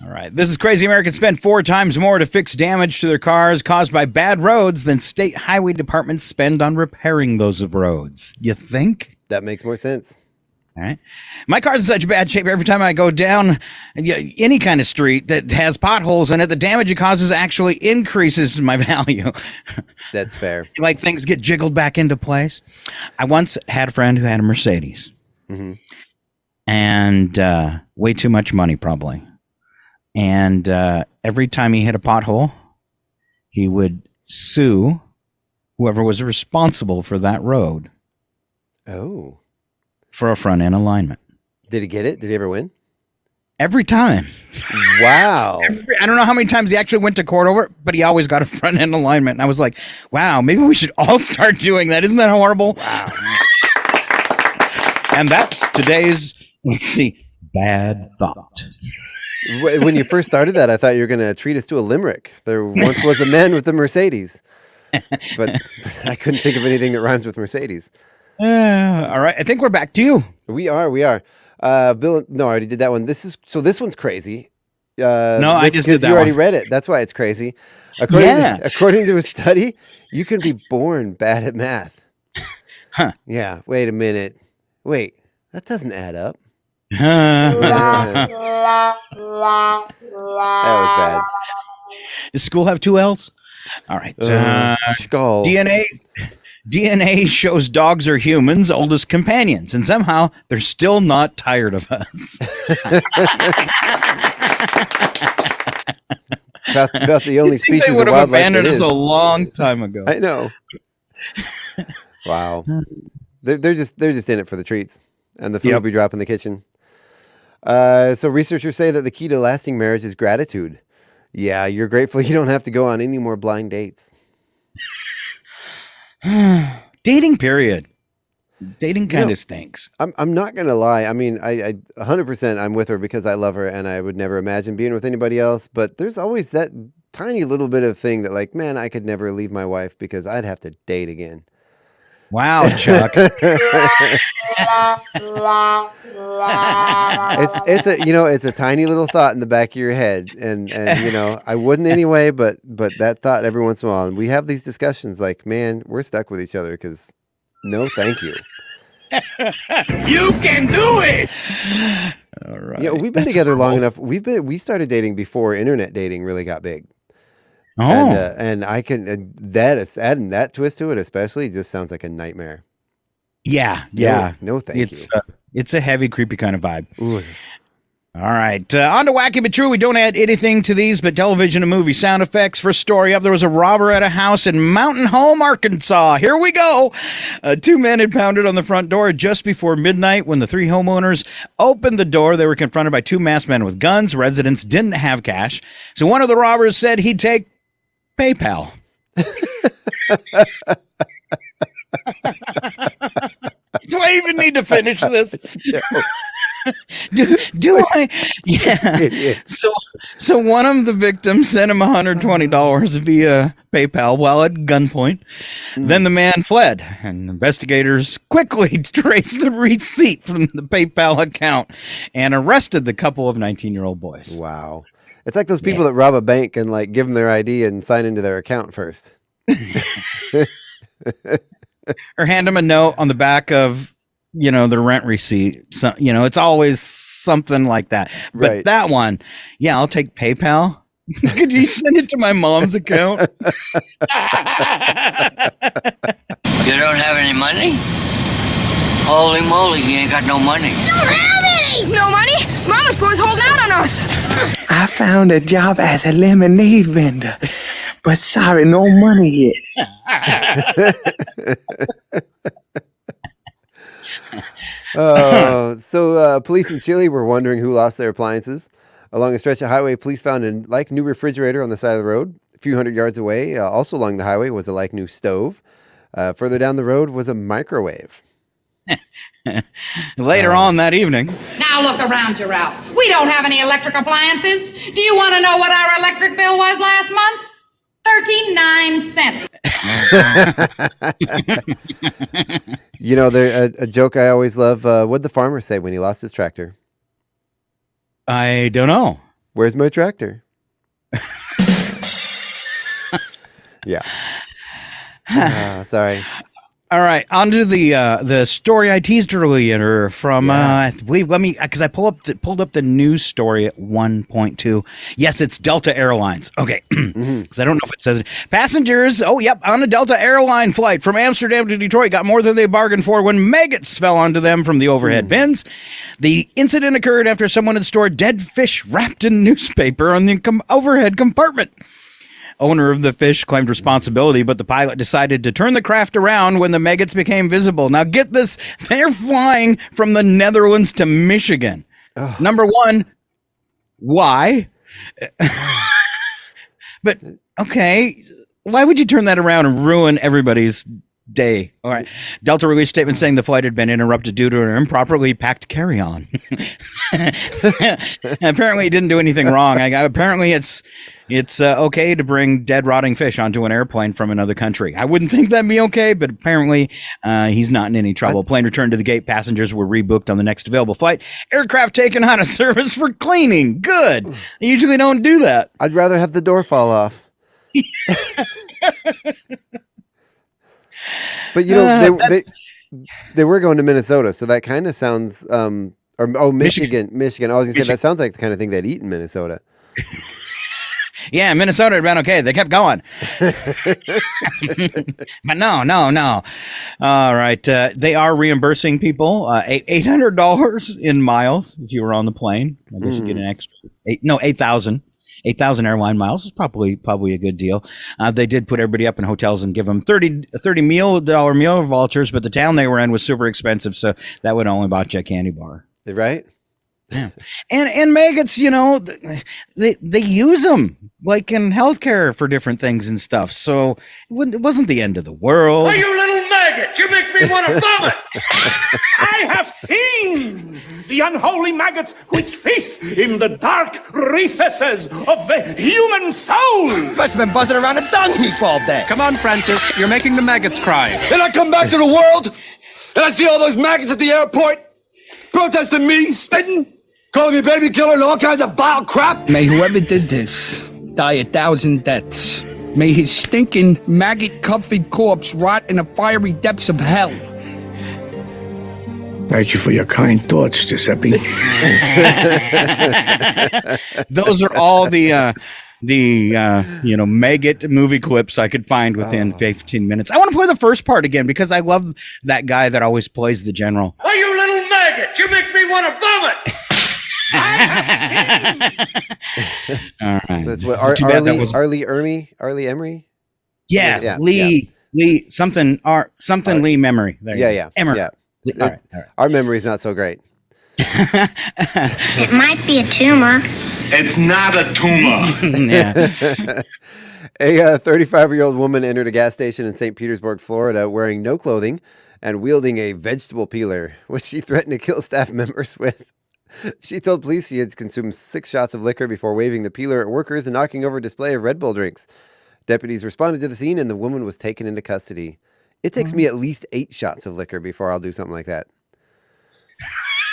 All right. This is crazy. Americans spend 4 times more to fix damage to their cars caused by bad roads than state highway departments spend on repairing those roads. You think? That makes more sense. All right. My car's in such bad shape every time I go down any kind of street that has potholes in it, the damage it causes actually increases my value. That's fair. Like things get jiggled back into place. I once had a friend who had a Mercedes. Mm-hmm. And way too much money, probably. And every time he hit a pothole, he would sue whoever was responsible for that road. Oh. For a front end alignment. Did he get it? Did he ever win? Every time. Wow. I don't know how many times he actually went to court over it, but he always got a front end alignment. And I was like, wow, maybe we should all start doing that. Isn't that horrible? Wow. And that's today's, let's see, bad thought. When you first started that, I thought you were going to treat us to a limerick. There once was a man with a Mercedes. But I couldn't think of anything that rhymes with Mercedes. All right. I think we're back to you. We are. Bill, no, I already did that one. This one's crazy. I just did that you already one. read it. That's why it's crazy. According to a study, you can be born bad at math. Huh. Yeah. Wait a minute. Wait, that doesn't add up. That was bad. Does school have 2 L's? All right. Skull. DNA shows dogs are humans' oldest companions, and somehow they're still not tired of us. about the only species they would of have wildlife abandoned that us is. a long time ago. I know. Wow. They're just in it for the treats, and the food will be dropped in the kitchen. So researchers say that the key to lasting marriage is gratitude. Yeah, you're grateful you don't have to go on any more blind dates. Dating period. Dating kind of stinks. I'm not gonna lie. I mean, I 100% I'm with her because I love her and I would never imagine being with anybody else. But there's always that tiny little bit of thing that, like, man, I could never leave my wife because I'd have to date again. Wow, Chuck. it's a tiny little thought in the back of your head, and I wouldn't anyway, but that thought every once in a while, and we have these discussions like, man, we're stuck with each other because no, thank you. You can do it. All right. Yeah, we've been together long enough. We started dating before internet dating really got big. Oh, and I can adding that twist to it, especially, just sounds like a nightmare. Yeah. No, thank you. It's a heavy, creepy kind of vibe. Ooh. All right, on to Wacky But True. We don't add anything to these, but television and movie sound effects for story up. There was a robber at a house in Mountain Home, Arkansas. Here we go. 2 men had pounded on the front door just before midnight. When the 3 homeowners opened the door, they were confronted by 2 masked men with guns. Residents didn't have cash, so one of the robbers said he'd take PayPal. Do I even need to finish this? Do I? Yeah. So one of the victims sent him $120 via PayPal while at gunpoint. Then the man fled, and investigators quickly traced the receipt from the PayPal account and arrested the couple of 19-year-old boys. Wow. It's like those people that rob a bank and like give them their ID and sign into their account first. Or hand them a note on the back of, the rent receipt. So, it's always something like that. But Right. that one, I'll take PayPal. Could you send it to my mom's account? You don't have any money? Holy moly, you ain't got no money. Don't have any! No money? Mama's boys holding out on us. I found a job as a lemonade vendor, but sorry, no money yet. So police in Chile were wondering who lost their appliances. Along a stretch of highway, police found a like-new refrigerator on the side of the road. A few hundred yards away, also along the highway, was a like-new stove. Further down the road was a microwave. Later on that evening. Now look around you, Ralph. We don't have any electric appliances. Do you want to know what our electric bill was last month? 39 cents. A joke I always love. What'd the farmer say when he lost his tractor? I don't know. Where's my tractor? Yeah. Sorry. All right, on to the story I teased earlier from because I pulled up the news story at 1.2. Yes, it's Delta Airlines. Okay, because I don't know if it says it. Passengers. Oh, yep, on a Delta airline flight from Amsterdam to Detroit got more than they bargained for when maggots fell onto them from the overhead bins. The incident occurred after someone had stored dead fish wrapped in newspaper on the overhead compartment. owner of the fish claimed responsibility, but the pilot decided to turn the craft around when the maggots became visible. Now, get this. They're flying from the Netherlands to Michigan. Number one, why? But, okay, why would you turn that around and ruin everybody's day? All right. Delta released a statement saying the flight had been interrupted due to an improperly packed carry-on. Apparently, it didn't do anything wrong. Apparently, it's okay to bring dead, rotting fish onto an airplane from another country. I wouldn't think that'd be okay, but apparently, he's not in any trouble. Plane returned to the gate. Passengers were rebooked on the next available flight. Aircraft taken out of service for cleaning. Good. They usually don't do that. I'd rather have the door fall off. But they were going to Minnesota, so that kind of sounds Michigan. I was gonna say that sounds like the kind of thing they'd eat in Minnesota. Yeah, Minnesota had been okay. They kept going. But no. All right. They are reimbursing people $800 in miles if you were on the plane. I guess you get an extra 8,000. 8,000 airline miles is probably a good deal. They did put everybody up in hotels and give them $30 meal vouchers, but the town they were in was super expensive, so that would only buy you a candy bar. Right? Yeah. And maggots, they use them like in healthcare for different things and stuff. So it wasn't the end of the world. Oh, you little maggot! You make me want to vomit! I have seen the unholy maggots which feast in the dark recesses of the human soul. Must have been buzzing around a dung heap all day. Come on, Francis. You're making the maggots cry. Then I come back to the world, and I see all those maggots at the airport protesting me, spitting, calling me baby killer and all kinds of vile crap. May whoever did this die 1,000 deaths. May his stinking, maggot-covered corpse rot in the fiery depths of hell. Thank you for your kind thoughts, Giuseppe. Those are all the maggot movie clips I could find within 15 minutes. I want to play the first part again because I love that guy that always plays the general. Oh, you little maggot! You make me want to vomit! All right. That's what Arlie Emery? Yeah, Lee something Lee memory. There you go. Emery. Yeah. All right. Our memory's not so great. It might be a tumor. It's not a tumor. Yeah. A 35-year-old woman entered a gas station in St. Petersburg, Florida, wearing no clothing and wielding a vegetable peeler, which she threatened to kill staff members with. She told police she had consumed 6 shots of liquor before waving the peeler at workers and knocking over a display of Red Bull drinks. Deputies responded to the scene, and the woman was taken into custody. It takes me at least 8 shots of liquor before I'll do something like that.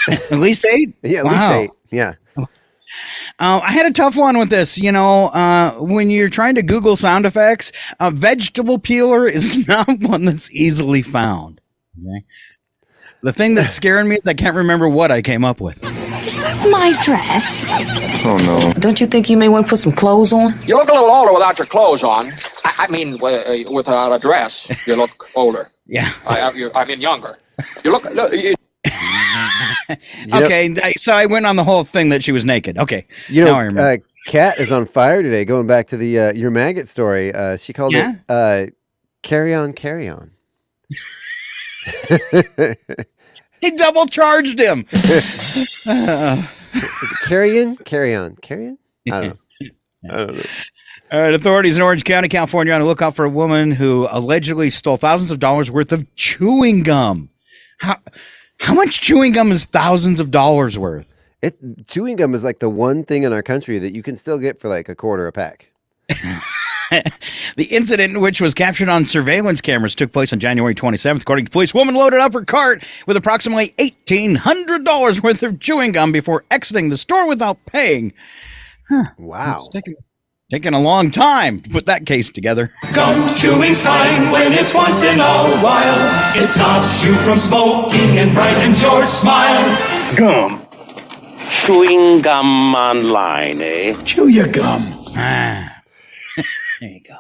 At least 8? Yeah, at least 8. Yeah. I had a tough one with this. When you're trying to Google sound effects, a vegetable peeler is not one that's easily found. Okay. The thing that's scaring me is I can't remember what I came up with. Is that my dress? Oh, no. Don't you think you may want to put some clothes on? You look a little older without your clothes on. I mean, without a dress, you look older. Yeah. I mean, younger. You look. Okay, so I went on the whole thing that she was naked. Okay. Now I remember. Kat is on fire today, going back to the your maggot story. She called it Carry On, Carry On. He double charged him. Is it carry on? I don't know. All right, authorities in Orange County, California, on the lookout for a woman who allegedly stole thousands of dollars worth of chewing gum. How much chewing gum is thousands of dollars worth? Chewing gum is like the one thing in our country that you can still get for like $0.25 a pack. The incident, which was captured on surveillance cameras, took place on January 27th. According to police, woman loaded up her cart with approximately $1,800 worth of chewing gum before exiting the store without paying. Wow. It's taking a long time to put that case together. Gum chewing's fine when it's once in a while. It stops you from smoking and brightens your smile. Gum. Chewing gum online, eh? Chew your gum. There you go.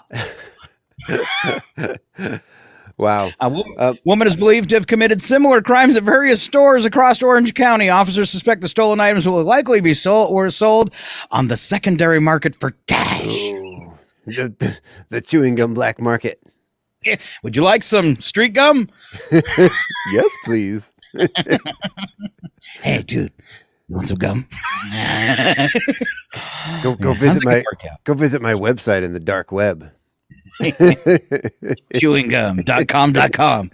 Wow. A woman is believed to have committed similar crimes at various stores across Orange County. Officers suspect the stolen items will likely be sold on the secondary market for cash. Ooh, The chewing gum black market. Would you like some street gum? Yes, please. Hey, dude, you want some gum? Go visit my website in the dark web. Chewinggum.com.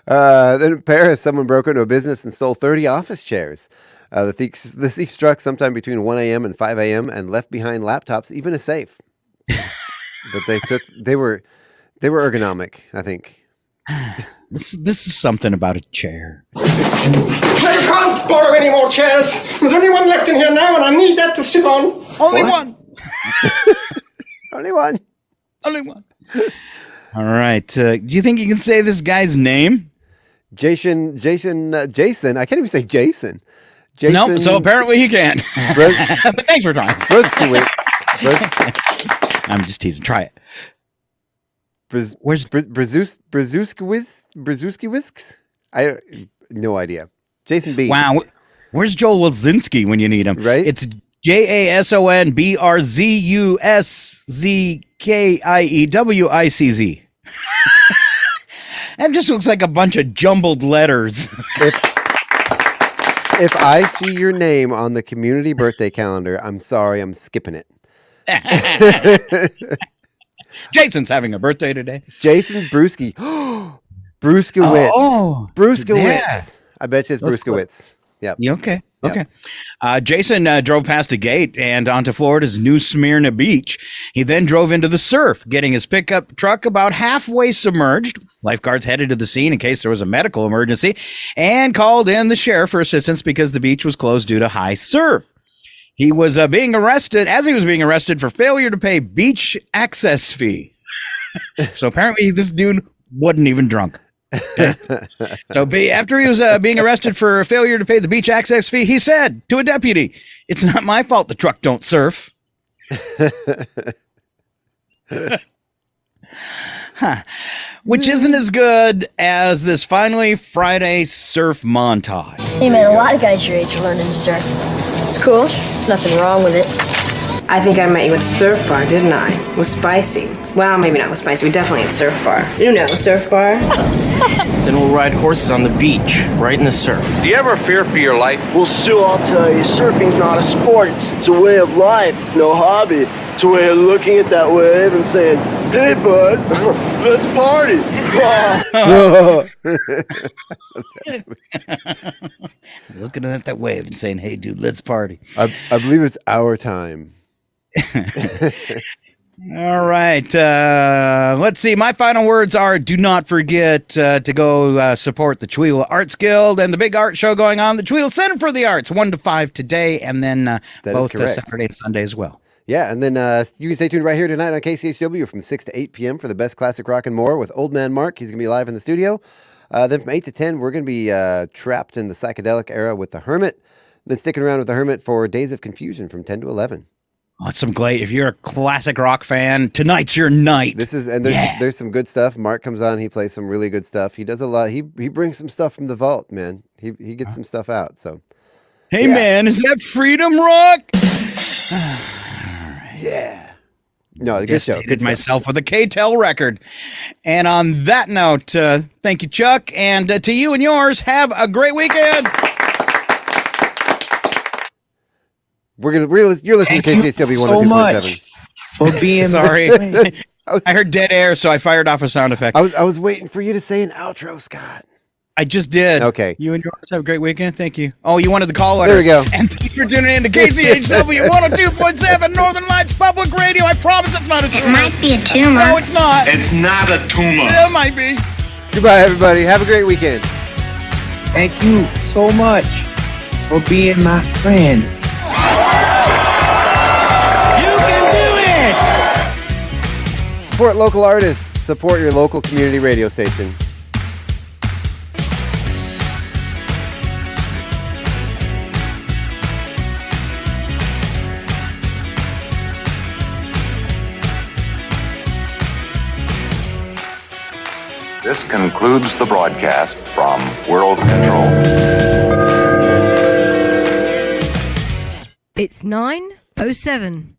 Then in Paris, someone broke into a business and stole 30 office chairs. The thief struck sometime between 1 a.m. and 5 a.m. and left behind laptops, even a safe. But they were ergonomic, I think. This is something about a chair. I can't borrow any more chairs. There's only one left in here now, and I need that to sit on. Only one. Only one. Only one. All right. Do you think you can say this guy's name? Jason. I can't even say Jason. No, so apparently he can't. But thanks for trying. I'm just teasing. Try it. Where's Brzezinski? I no idea. Jason B. Wow. Where's Joel Wazinski when you need him? Right? It's JASONBRZUSZKIEWICZ. That just looks like a bunch of jumbled letters. If I see your name on the community birthday calendar, I'm sorry, I'm skipping it. Jason's having a birthday today. Jason Brewski. Brewskowitz. Oh, Brewskowitz. I bet you it's Brewskowitz. Yep. Okay. Yep. Okay. Jason drove past a gate and onto Florida's New Smyrna Beach. He then drove into the surf, getting his pickup truck about halfway submerged. Lifeguards headed to the scene in case there was a medical emergency and called in the sheriff for assistance because the beach was closed due to high surf. He was being arrested for failure to pay beach access fee. So apparently this dude wasn't even drunk. Okay. So after he was being arrested for failure to pay the beach access fee, he said to a deputy, "It's not my fault the truck don't surf." Which isn't as good as this Finally Friday surf montage. Hey man, a lot of guys your age are learning to surf. It's cool. There's nothing wrong with it. I think I met you at a surf bar, didn't I? With Spicy. Well, maybe not with Spicy. We definitely at surf bar. You know, surf bar. Then we'll ride horses on the beach, right in the surf. Do you ever fear for your life? Well, Sue, I'll tell you, surfing's not a sport. It's a way of life, no hobby. It's a way of looking at that wave and saying, "Hey, bud, let's party." Looking at that wave and saying, "Hey, dude, let's party." I believe it's our time. All right. Let's see. My final words are: do not forget to go support the Chewila Arts Guild and the big art show going on, the Chewila Center for the Arts, 1 to 5 today, and then both Saturday and Sunday as well. Yeah, and then you can stay tuned right here tonight on KCHW from 6 to 8 p.m. for the best classic rock and more with Old Man Mark. He's going to be live in the studio. Then from 8 to 10, we're going to be trapped in the psychedelic era with The Hermit. Then sticking around with The Hermit for Days of Confusion from 10 to 11. Oh, it's some great. If you're a classic rock fan, tonight's your night. There's some good stuff. Mark comes on. He plays some really good stuff. He does a lot. He brings some stuff from the vault, man. He gets some stuff out. So, hey, man, is that Freedom Rock? Yeah. No, good show. Good myself with a K-Tel record. And on that note, thank you, Chuck. And to you and yours, have a great weekend. You're listening to KCHW 102.7. For being sorry. I heard dead air, so I fired off a sound effect. I was waiting for you to say an outro, Scott. I just did. Okay. You and yours have a great weekend. Thank you. Oh, you wanted the call letters. There we go. And thanks for tuning in to KCHW 102.7 Northern Lights Public Radio. I promise it's not a tumor. It might be a tumor. No, it's not. It's not a tumor. It might be. Goodbye, everybody. Have a great weekend. Thank you so much for being my friend. You can do it! Support local artists. Support your local community radio station. This concludes the broadcast from World Control. It's 9:07.